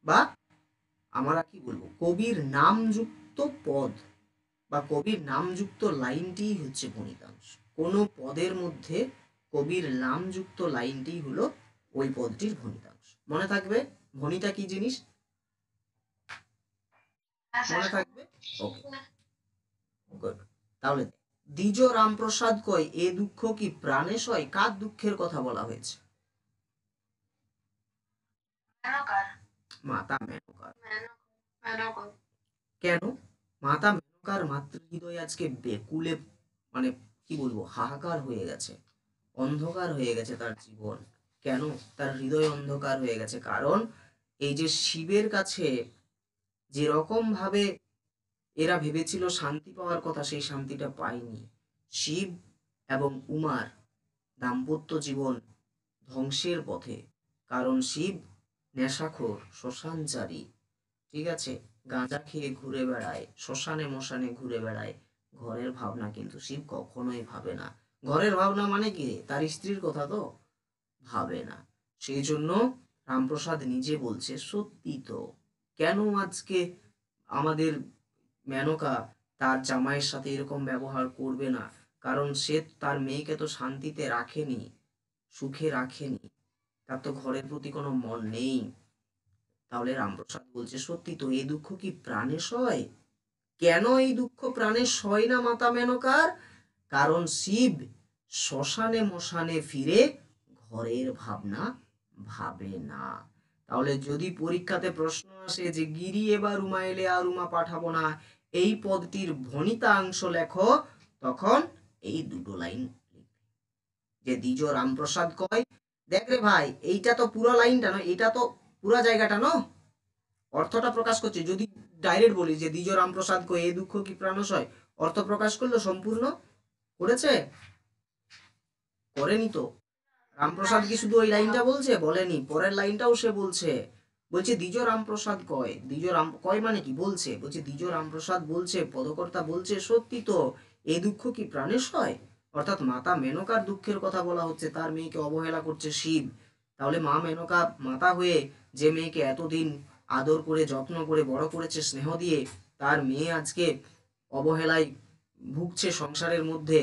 বা আমরা কি বলবো, কবির নামযুক্ত পদ বা কবির নামযুক্ত লাইনটি হচ্ছে ভণিতাংশ। কোন পদের মধ্যে কবির নামযুক্ত লাইনটি হলো ওই পদটির ভণিতাংশ। মনে থাকবে ভণিতা কি জিনিস? মনে থাকবে? ওকে, গুড। তাহলে দ্বিজ রামপ্রসাদ কয় এ দুঃখ কি প্রাণে সয়, কার দুঃখের কথা বলা হয়েছে? মাতা মেনকার। কেন? মাতা মেনকার মাতৃহৃদয় আজকে বেকুলে, মানে কি বলবো, হাহাকার হয়ে গেছে, অন্ধকার হয়ে গেছে তার জীবন। কেন তার হৃদয় অন্ধকার হয়ে গেছে? কারণ এই যে শিবের কাছে যে রকম ভাবে এরা ভেবেছিল শান্তি পাওয়ার কথা, সেই শান্তিটা পায়নি। শিব এবং উমার দাম্পত্য জীবন ধ্বংসের পথে, কারণ শিব নেশাখোর, শ্মশানচারী, ঠিক আছে, গাঁজা খেয়ে ঘুরে বেড়ায়, শ্মশানে মশানে ঘুরে বেড়ায়। ঘরের ভাবনা কিন্তু শিব কখনোই ভাবে না। ঘরের ভাবনা মানে কি রে? তার স্ত্রীর কথা তো ভাবে না। সেই জন্য রামপ্রসাদ নিজে বলছে সত্যি তো, কেন আজকে আমাদের মেনকা তার জামাইয়ের সাথে এরকম ব্যবহার করবে না? কারণ সে তার মেয়েকে তো শান্তিতে রাখেনি, সুখে রাখেনি, তার তো ঘরের প্রতি কোনো মন নেই। তাহলে রামপ্রসাদ বলছে সত্যি তো, এই দুঃখ কি প্রাণে সয়? কেন এই দুঃখ প্রাণে সয় না মাতা মেনকার? কারণ শিব শ্মশানে মশানে ফিরে ঘরের ভাবনা ভাবে না। তাহলে যদি পরীক্ষাতে প্রশ্ন আসে যে গিরি এবার উমা এলে আর উমা পাঠাবো না, এই পদটির ভণিতাংশ লেখো, তখন এই দুটো লাইন লিখবে। যে দ্বিজ রামপ্রসাদ কয়, দেখ রে ভাই, এইটা তো পুরো লাইনটা নয়, এটা তো পুরো জায়গাটা নয়, অর্থটা প্রকাশ করছে। যদি ডাইরেক্ট বলি যে দ্বিজ রামপ্রসাদ কয় এ দুঃখ কি প্রাণশয়, অর্থ প্রকাশ করলো সম্পূর্ণ? করেছে? করেনি তো। রামপ্রসাদ কি শুধু ওই লাইনটা বলছে? বলেনি, পরের লাইনটাও সে বলছে, বলছে দ্বিজ রামপ্রসাদ কয়, দ্বিজ রাম কয় মানে কি বলছে, বলছে দ্বিজ রামপ্রসাদ বলছে, পদকর্তা বলছে সত্যি তো, এই দুঃখ কি প্রাণেশ হয়? অর্থাৎ মাতা মেনকার দুঃখের কথা বলা হচ্ছে, তার মেয়েকে অবহেলা করছে শিব। তাহলে মা মেনকা মাতা হয়ে যে মেয়েকে এতদিন আদর করে যত্ন করে বড় করেছে স্নেহ দিয়ে, তার মেয়ে আজকে অবহেলায় ভুগছে সংসারের মধ্যে,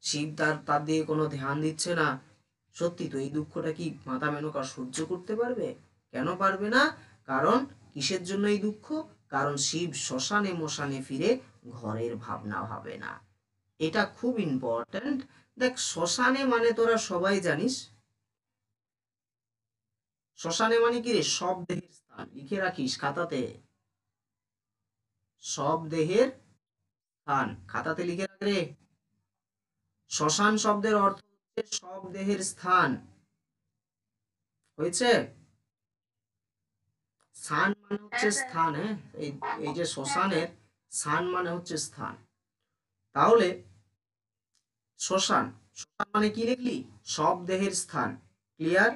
শিব তার দিয়ে কোনো ধ্যান দিচ্ছে না। সত্যি তো এই দুঃখটা কি মাতা মেনকা সহ্য করতে পারবে? কেন পারবে না? কারণ কিসের জন্য এই দুঃখ? কারণ শিব শ্মশানে মশানে ফিরে ঘরের ভাবনা ভাবে না। এটা খুব ইম্পর্ট্যান্ট। দেখ, শ্মশানে মানে তোরা সবাই জানিস, শ্মশানে মানে কি রে? সব দেহের স্থান, লিখে রাখিস খাতাতে, সব দেহের স্থান, খাতাতে লিখে রাখ রে। শ্মশান শব্দের অর্থ হচ্ছে সব দেহের স্থান। হয়েছে? স্থান মানে হচ্ছে হ্যাঁ স্যার। স্থান, হ্যাঁ। এই এই যে শ্মশানের স্থান মানে হচ্ছে স্থান। তাহলে শ্মশান, শ্মশান মানে কি লিখলি? সব দেহের স্থান। ক্লিয়ার?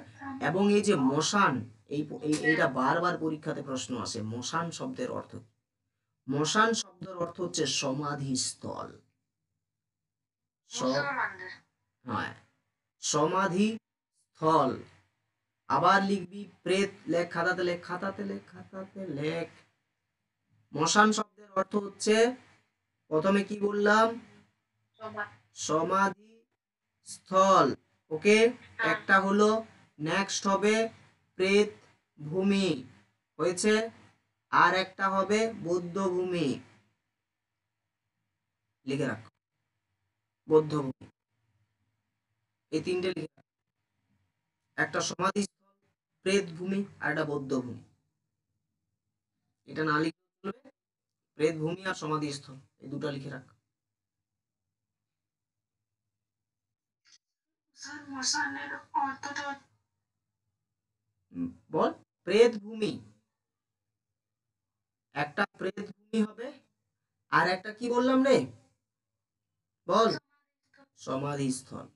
এবং এই যে মশান, এইটা বারবার পরীক্ষাতে প্রশ্ন আসে, মশান শব্দের অর্থ কি? মশান শব্দের অর্থ হচ্ছে সমাধিস্থল। মুসলমানদের। হ্যাঁ, সমাধি স্থল। আবার লিখবি প্রেত, লেখ খাতাতে, লেখ খাতাতে, লেখ খাতাতে, লেখ। মশান শব্দের অর্থ হচ্ছে, প্রথমে কি বললাম? সমাধি স্থল। ওকে, একটা হলো। নেক্সট হবে প্রেত ভূমি, হয়েছে? আর একটা হবে বৌদ্ধ ভূমি, লিখে রাখো, বৌদ্ধ ভূমি। এই তিনটে লিখে রাখো, একটা সমাধি স্থল, প্রেত ভূমি, আর একটা বৌদ্ধ ভূমি। এটা না লিখে চলবে, প্রেত ভূমি আর সমাধি স্থল, এই দুটো লিখে রাখ। স্যার মশানের অর্থটা বল, প্রেত ভূমি, একটা প্রেত ভূমি হবে, আর একটা কি বললাম রে? বল, সমাধি স্থল।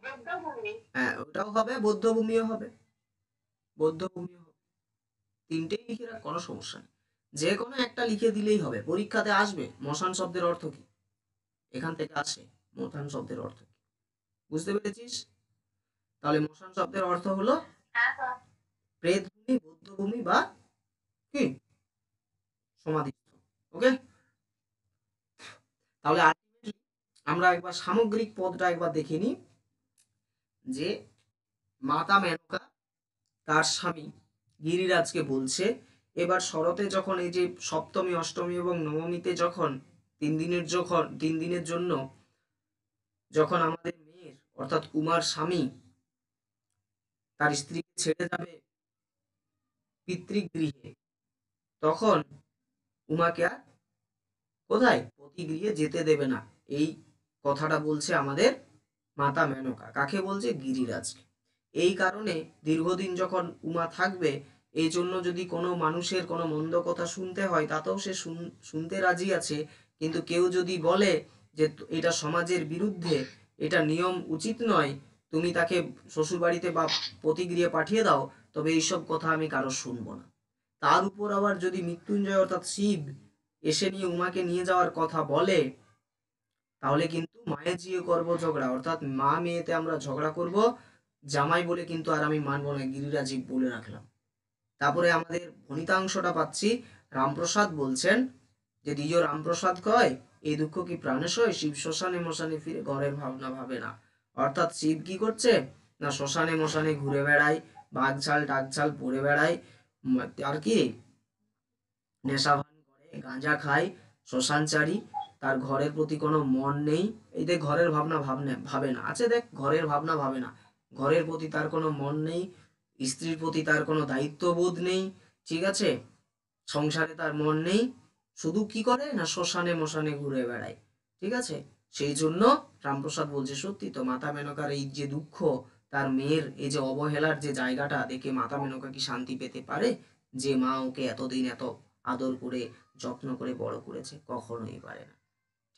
বৌদ্ধভূমি। হ্যাঁ, ওটাও হবে, বৌদ্ধ ভূমিও হবে, বৌদ্ধ ভূমিও হবে। তিনটেই লিখে রাখ, কোনো সমস্যা নেই। যে কোনো একটা লিখে দিলেই হবে, পরীক্ষাতে আসবে মশান শব্দের অর্থ কি, এখান থেকে আসে মশান শব্দের অর্থ কি। বুঝতে পেরেছিস? তাহলে মশান শব্দের অর্থ হলো হ্যাঁ স্যার। প্রেত ভূমি, বৌদ্ধ ভূমি বা কি সমাধি। ওকে, তাহলে আলটিমেটলি আমরা একবার সামগ্রিক পদটা একবার দেখে নিই, যে মাতা মেনকা তার স্বামী গিরিরাজকে বলছে, এবার শরতে যখন এই যে সপ্তমী অষ্টমী এবং নবমীতে যখন 3 দিনের, যখন 3 দিনের জন্য যখন আমাদের মেয়ের অর্থাৎ উমার স্বামী তার স্ত্রীকে ছেড়ে যাবে পিতৃগৃহে, তখন উমাকে আর কোথায় পতিগৃহে যেতে দেবে না। এই কথাটা বলছে আমাদের মাতা মেনকা, কাকে বলছে? গিরিরাজকে। এই কারণে দীর্ঘদিন যখন উমা থাকবে, এই জন্য যদি কোনো মানুষের কোনো মন্দ কথা শুনতে হয় তাতেও সে শুনতে রাজি আছে। কিন্তু কেউ যদি বলে যে এটা সমাজের বিরুদ্ধে, এটা নিয়ম উচিত নয়, তুমি তাকে শ্বশুরবাড়িতে বা পতিগৃহে পাঠিয়ে দাও, তবে এইসব কথা আমি কারো শুনবো না। তার উপর আবার যদি মৃত্যুঞ্জয় অর্থাৎ শিব এসে নিয়ে উমাকে নিয়ে যাওয়ার কথা বলে, তাহলে কিন্তু মায়ে জিয়ে করব ঝগড়া, অর্থাৎ মা মেয়েতে আমরা ঝগড়া করব, জামাই বলে কিন্তু আর আমি মানবো না, গিরিরাজি বলে রাখলাম। তারপরে আমাদের ভনিতাংশটা পাচ্ছি, রামপ্রসাদ বলছেন যে দ্বিজ রামপ্রসাদ কয়, এই দুঃখ কি প্রাণেশ হয়? শিব শ্মশানে মশানে ফিরে ঘরের ভাবনা ভাবে না। অর্থাৎ শিব কি করছে না, শ্মশানে মশানে ঘুরে বেড়ায়, বাঘঝাল টাকঝাল পড়ে বেড়ায়, আর কি নেশা ভান করে, গাঁজা খায়, শ্মশানচারী, তার ঘরের প্রতি কোনো মন নেই। এই দেখ, ঘরের ভাবনা ভাবে না আছে, দেখ ঘরের ভাবনা ভাবে না, ঘরের প্রতি তার কোনো মন নেই, স্ত্রীর প্রতি তার কোনো দায়িত্ববোধ নেই, ঠিক আছে, সংসারে তার মন নেই, শুধু কি করে না শ্মশানে মশানে ঘুরে বেড়ায়, ঠিক আছে। সেই জন্য রামপ্রসাদ বলছে সত্যি তো, মাতা মেনকার এই যে দুঃখ, তার মেয়ের এই যে অবহেলার যে জায়গাটা দেখে মাতা মেনকা কি শান্তি পেতে পারে? যে মা ওকে এতদিন এত আদর করে যত্ন করে বড় করেছে, কখনোই পারে না,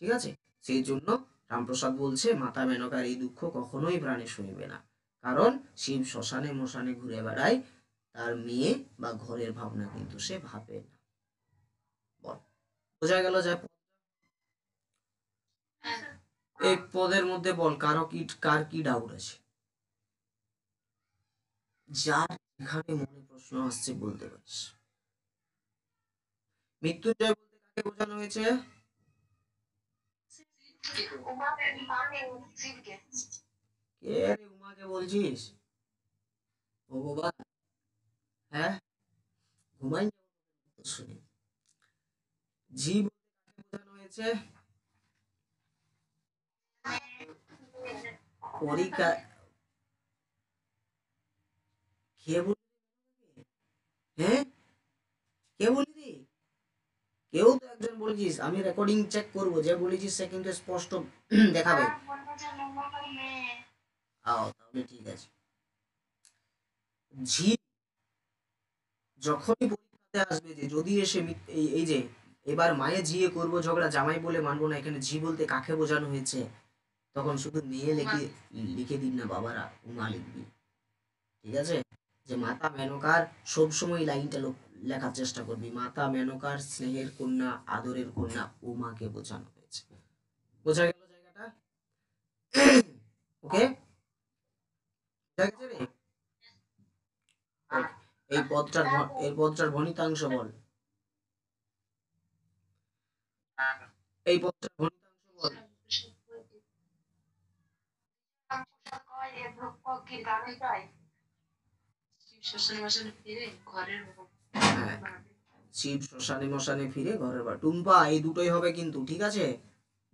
ঠিক আছে। সেই জন্য রামপ্রসাদ বলছে মাতা মেনকার এই দুঃখ কখনোই প্রাণে সইবে না, কারণ শিব শ্মশানে মশানে ঘুরে বেড়ায়, তার মেয়ে বা ঘরের ভাবনা কিন্তু সে ভাবে না। বল, বোঝা গেল? যা এই পদের মধ্যে বল, কার কি ডাউট আছে? যার এখানে মনে প্রশ্ন আসছে বলতে পারিস। মৃত্যুঞ্জয় বলতে কাকে বোঝানো হয়েছে? কে রে উমাকে বলছিস? ভগবান, হ্যাঁ, ঘুমাই যাবো শুনে। জি বলতে কাকে বোঝানো হয়েছে? পরীক্ষা কে বলি? হ্যাঁ, কে বলি? কেউ তো একজন বলেছিস, আমি রেকর্ডিং চেক করবো, যে বলেছিস সে কিন্তু স্পষ্ট দেখাবে। তাহলে ঠিক আছে। ঝি যখনই পরীক্ষাতে আসবে, যে যদি এসে এই যে এবার মায়ে ঝিয়ে করবো ঝগড়া, জামাই বলে মানবো না, এখানে ঝি বলতে কাকে বোঝানো হয়েছে, তখন শুধু মেয়ে লিখে দিন না বাবারা, উমা লিখবি। ঠিক আছে? যে মাতা মেনকার সবসময় লাইনটা লেখার চেষ্টা করবি, মাতা মেনকার স্নেহের কন্যা, আদরের কন্যা উমাকে বোঝানো হয়েছে। বোঝা গেল জায়গাটা? ওকে, বোঝা গেছে রে? এই পদটার ভনিতাংশ বল। এই পদটার ভনিতাংশ বল। হ্যাঁ, শিব শ্মশানে মশানে ফিরে ঘরের বার। টুম্পা, এই দুটোই হবে কিন্তু, ঠিক আছে?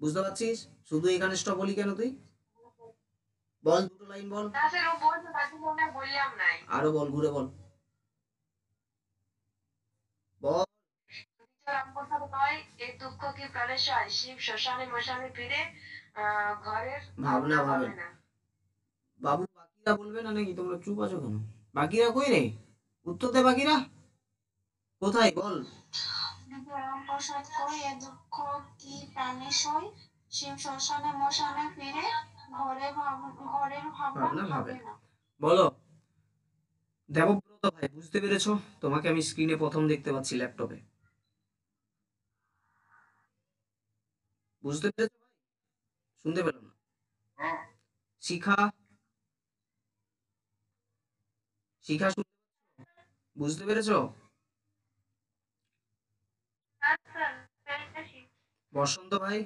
বুঝতে পারছিস? শুধু এখানে স্টপ বলি কেন তুই? বল, দুটো লাইন বল। আরো বল, ঘুরে বল, বল। ভাবনা ভাবেন। বাবু, বাকিরা বলবে না নাকি? তোমরা চুপ আছো কেন? বাকিরা কই রে? উত্তর দে বাকিরা, কোথায় বল? রামপ্রসাদ কই এ দুঃখ কি প্রাণে সই, শিব শ্মশানে মশানে ফিরে ঘরের ভাবনা ভাবে না। বলো। দেবব্রত ভাই, বুঝতে পেরেছো? তোমাকে আমি স্ক্রিনে প্রথম দেখতে পাচ্ছি ল্যাপটপে। বুঝতে পেরেছো ভাই? শুনতে পেলাম না। শিখা, শিখা বুঝতে পেরেছো? বসন্ত ভাই,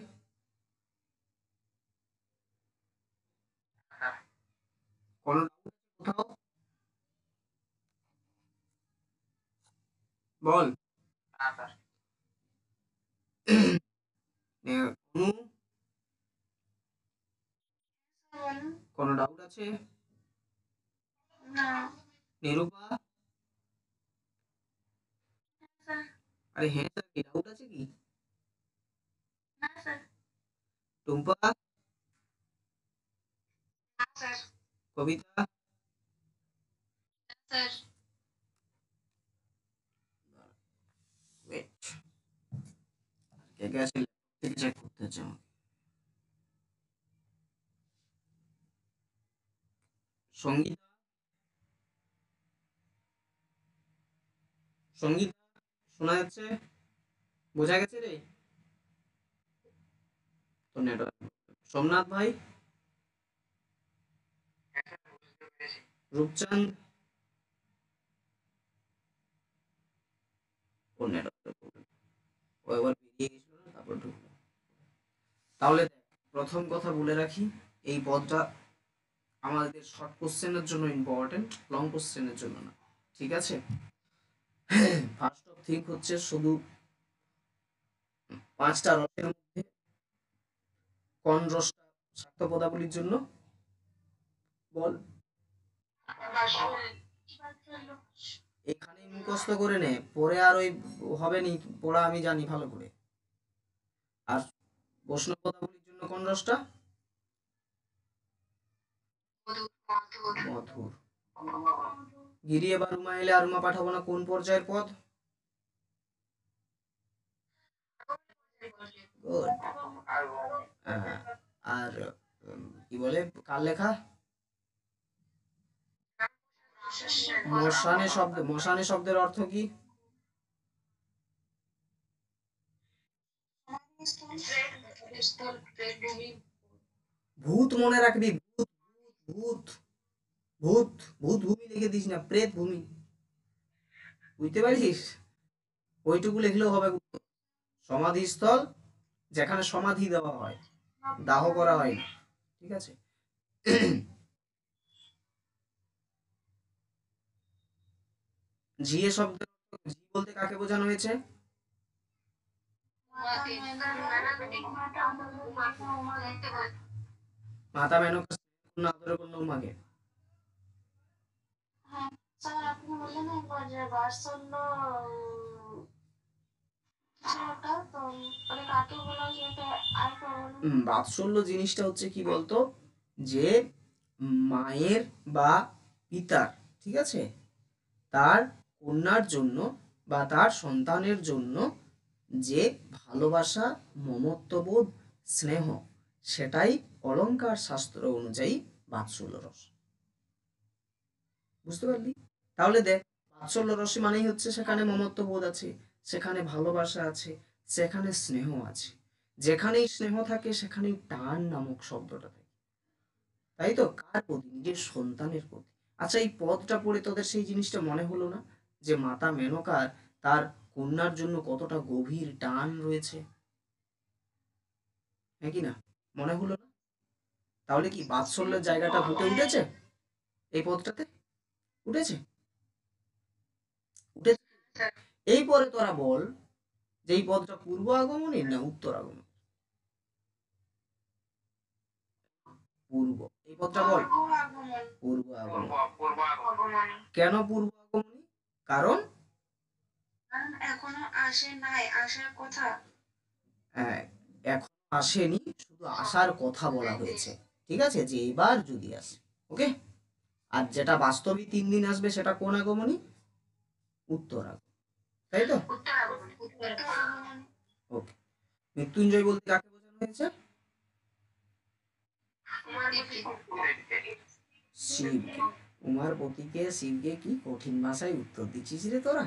কোন কোথাও বল। অনু, কোন ডাউট আছে? না নিরূপা, স্যার, আরে হ্যাঁ স্যার, কি ডাউট আছে কি? না স্যার, টুম্পা, না স্যার, কবিতা, স্যার। ওয়েট, কে কে আছে থেকে চেক করতে হচ্ছে আমাকে। সঙ্গীতা, সঙ্গীতা শোনা যাচ্ছে? বোঝা গেছে রে? তো নেটওয়ার্ক। সোমনাথ ভাই, রূপচাঁদ, ও নেটওয়ার্ক, ও একবার বেরিয়ে গেছিল না, তারপর ঢুকলো। তাহলে দেখ, প্রথম কথা বলে রাখি, এই পদটা আমাদের শর্ট কোশ্চেনের জন্য ইম্পর্টেন্ট, লং কোশ্চেনের জন্য না। ঠিক আছে? ফার্স্ট অফ থিং হচ্ছে শুধু পাঁচটা রসের মধ্যে কোন রসটা শাক্ত পদাবলীর জন্য? বল। এখানে মুখস্থ করে নে, পরে আর ওই হবে নি পড়া, আমি জানি ভালো করে। আর বৈষ্ণব পদাবলীর জন্য কোন রসটা? মধুর। গিরি এবার রুমা এলে, আর রুমা পাঠাবো না, কোন পর্যায়ের পদ? গুড। আর কি বলে, কার লেখা? মশানে শব্দের অর্থ কি? ভূত মনে রাখবি, ভূত ভূত ভূত ভূত ভূমি লিখে দিস না, প্রেত ভূমি, বুঝতে পারিস? ওইটুকু লিখলেও হবে। সমাধিস্থল, যেখানে সমাধি দেওয়া হয়, দাহ করা হয় না, ঠিক আছে? ঝিয়ে শব্দ, ঝি বলতে কাকে বোঝানো হয়েছে? মাতা মেনকা না আদরের কন্যা উমাকে। হ্যাঁ স্যার, আপনি বললেন না একবার যে বাৎসল্য ছেলেটা, তো মানে কাকে বলা হয় সেটা আরেকবার বলুন। বাৎসল্য জিনিসটা হচ্ছে কি বলতো, যে মায়ের বা পিতার, ঠিক আছে, তার কন্যার জন্য বা তার সন্তানের জন্য যে ভালোবাসা, মমত্ববোধ, স্নেহ, সেটাই অলংকার শাস্ত্র অনুযায়ী বাৎসল্য রস। বুঝতে পারলি? তাহলে দেখ, বাৎসল্য রস মানেই হচ্ছে সেখানে মমত্ববোধ আছে, সেখানে ভালোবাসা আছে, সেখানে স্নেহ আছে। যেখানেই স্নেহ থাকে সেখানেই টান নামক শব্দটা থাকে, তাই তো? কার প্রতি? নিজের সন্তানের প্রতি। আচ্ছা, এই পদটা পড়ে তোদের সেই জিনিসটা মনে হলো না, যে মাতা মেনকার তার কন্যার জন্য কতটা গভীর টান রয়েছে, হ্যাঁ কি না? মনে হলো না? তাহলে কি বাৎসল্যের জায়গাটা ফুটে উঠেছে এই পদটাতে? উঠেছে? উঠেছে। এই পরে তোরা বল যে এই পদটা পূর্ব আগমনী না উত্তর আগমনী? পূর্ব। এই পদটা বল। পূর্ব আগমনী। কেন পূর্ব আগমনী? কারণ এখনো আসে নাই, আসার কথা। এখন আসেনি, শুধু আসার কথা বলা হয়েছে, ঠিক আছে, যে এবার যদি আসে। ওকে। আর যেটা বাস্তবে 3 দিন আসবে সেটা কোন আগমনী? উত্তর আগমনী, তাই তো? ওকে। মৃত্যুঞ্জয় বলতে কাকে বোঝানো হয়েছে? শিবকে। উমারপতিকে, শিবকে। কি কঠিন ভাষায় উত্তর দিচ্ছিস রে তোরা!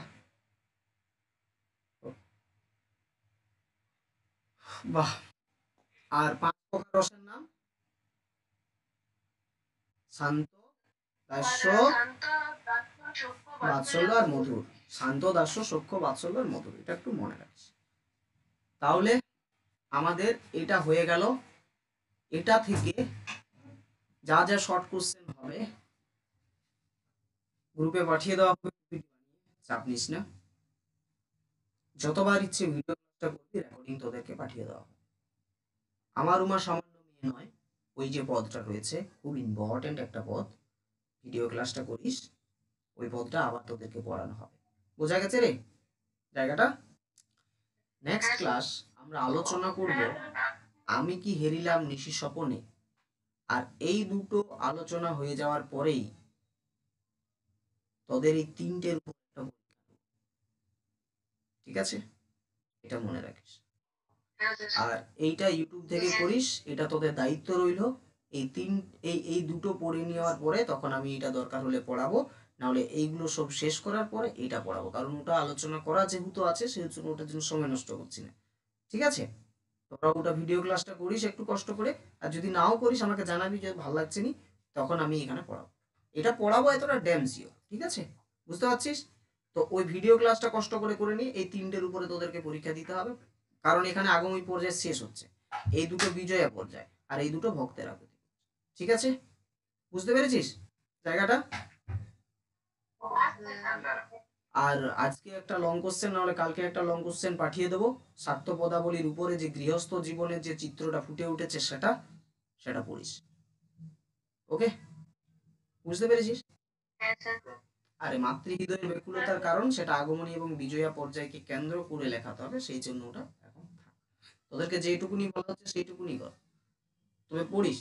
বাহ। আর 5 প্রকার রসের নাম? শান্ত, দাস্য, বাৎসল্য আর মধুর। শান্ত, দাস্য, সখ্য, বাৎসল্য আর মধুর, এটা একটু মনে রাখিস। তাহলে আমাদের এটা হয়ে গেল। এটা থেকে যা যা শর্ট কোশ্চেন হবে গ্রুপে পাঠিয়ে দেওয়া হবে, চাপ নিস না। যতবার ইচ্ছে ভিডিও ক্লাসটা করবি, রেকর্ডিং তোদেরকে পাঠিয়ে দেওয়া হবে। আমার উমা সামান্য মেয়ে নয়, ওই যে পদটা রয়েছে খুব ইম্পর্টেন্ট একটা পদ, ভিডিও ক্লাসটা করিস, ওই পদটা আবার তোদেরকে পড়ানো হবে। বোঝা গেছে রে জায়গাটা? নেক্সট ক্লাস আমরা আলোচনা করব আমি কি হেরিলাম নিশি স্বপনে। আর এই দুটো আলোচনা হয়ে যাওয়ার পরেই তোদের এই 3টের উপর একটা পরীক্ষা দেব। ঠিক আছে, এটা মনে রাখিস। আর এইটা ইউটিউব থেকে করিস, এটা তোদের দায়িত্ব রইল। এই দুটো পড়ে নেওয়ার পরে তখন আমি এটা দরকার হলে পড়াবো, নাহলে এইগুলো সব শেষ করার পরে এটা পড়াবো, কারণ ওটা আলোচনা করা যেহেতু আছে সেহেতু ওটার জন্য সময় নষ্ট করছি না। ঠিক আছে, তোরা ওটা ভিডিও ক্লাসটা করিস একটু কষ্ট করে, আর যদি নাও করিস আমাকে জানাবি যে ভালো লাগছে নি, তখন আমি এখানে পড়াবো। এটা পড়াবো এতটা ড্যাম শিওর, ঠিক আছে? বুঝতে পারছিস? তো ওই ভিডিও ক্লাসটা কষ্ট করে করে নিয়ে এই 3টের উপরে তোদেরকে পরীক্ষা দিতে হবে, কারণ এখানে আগামী পর্যায়ে শেষ হচ্ছে। এই দুটো বিজয়া পর্যায় আর এই দুটো ভক্তের আকুতি। ঠিক আছে, বুঝতে পেরেছিস জায়গাটা? আর আজকে একটা লং কোশ্চেন, নাহলে কালকে একটা লং কোশ্চেন পাঠিয়ে দেবো। স্বার্থ পদাবলীর উপরে যে গৃহস্থ জীবনের যে চিত্রটা ফুটে উঠেছে সেটা সেটা পড়িস। ওকে, বুঝতে পেরেছিস? আরে মাতৃহৃদয়ের ব্যাকুলতার কারণ সেটা আগমনী এবং বিজয়া পর্যায়কে কেন্দ্র করে লেখাতে হবে, সেই জন্য ওটা এখন থাক। তোদেরকে যেটুকুনি বলা হচ্ছে সেইটুকুনি কর, তবে পড়িস।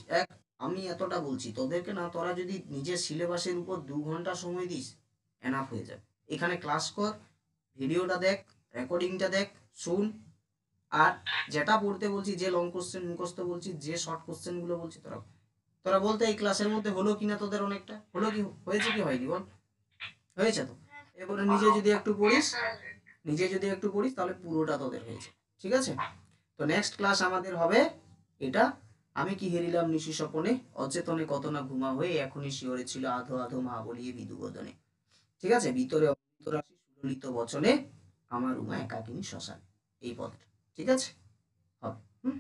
আমি এতটা বলছি তোদেরকে না, তোরা যদি নিজের সিলেবাসের উপর 2 ঘন্টা সময় দিস এনাফ হয়ে যাবে। এখানে ক্লাস কর, ভিডিওটা দেখ, রেকর্ডিংটা দেখ, শুন, আর যেটা পড়তে বলছি, যে লং কোশ্চেন মুখস্থ বলছি, যে শর্ট কোশ্চেনগুলো বলছি, তোরা তোরা বলতে এই ক্লাসের মধ্যে হলো কিনা তোদের? অনেকটা হলো কি হয়েছে কি হয়নি বল? হয়েছে তো? এবারে নিজে যদি একটু পড়িস, তাহলে পুরোটা তোদের হয়েছে। ঠিক আছে? তো নেক্সট ক্লাস আমাদের হবে এটা, আমি কি হেরিলাম নিশি স্বপনে, অচেতনে কত না ঘুমা হয়ে, এখনই শিওরে ছিল আধো আধো মা বলিয়ে বিদুবদনে। ঠিক আছে? ভিতরে অমৃত রাশি সুললিত বচনে, আমার উমা একাকিনী শ্মশানে, এই পদটা। ঠিক আছে? হবে। হুম।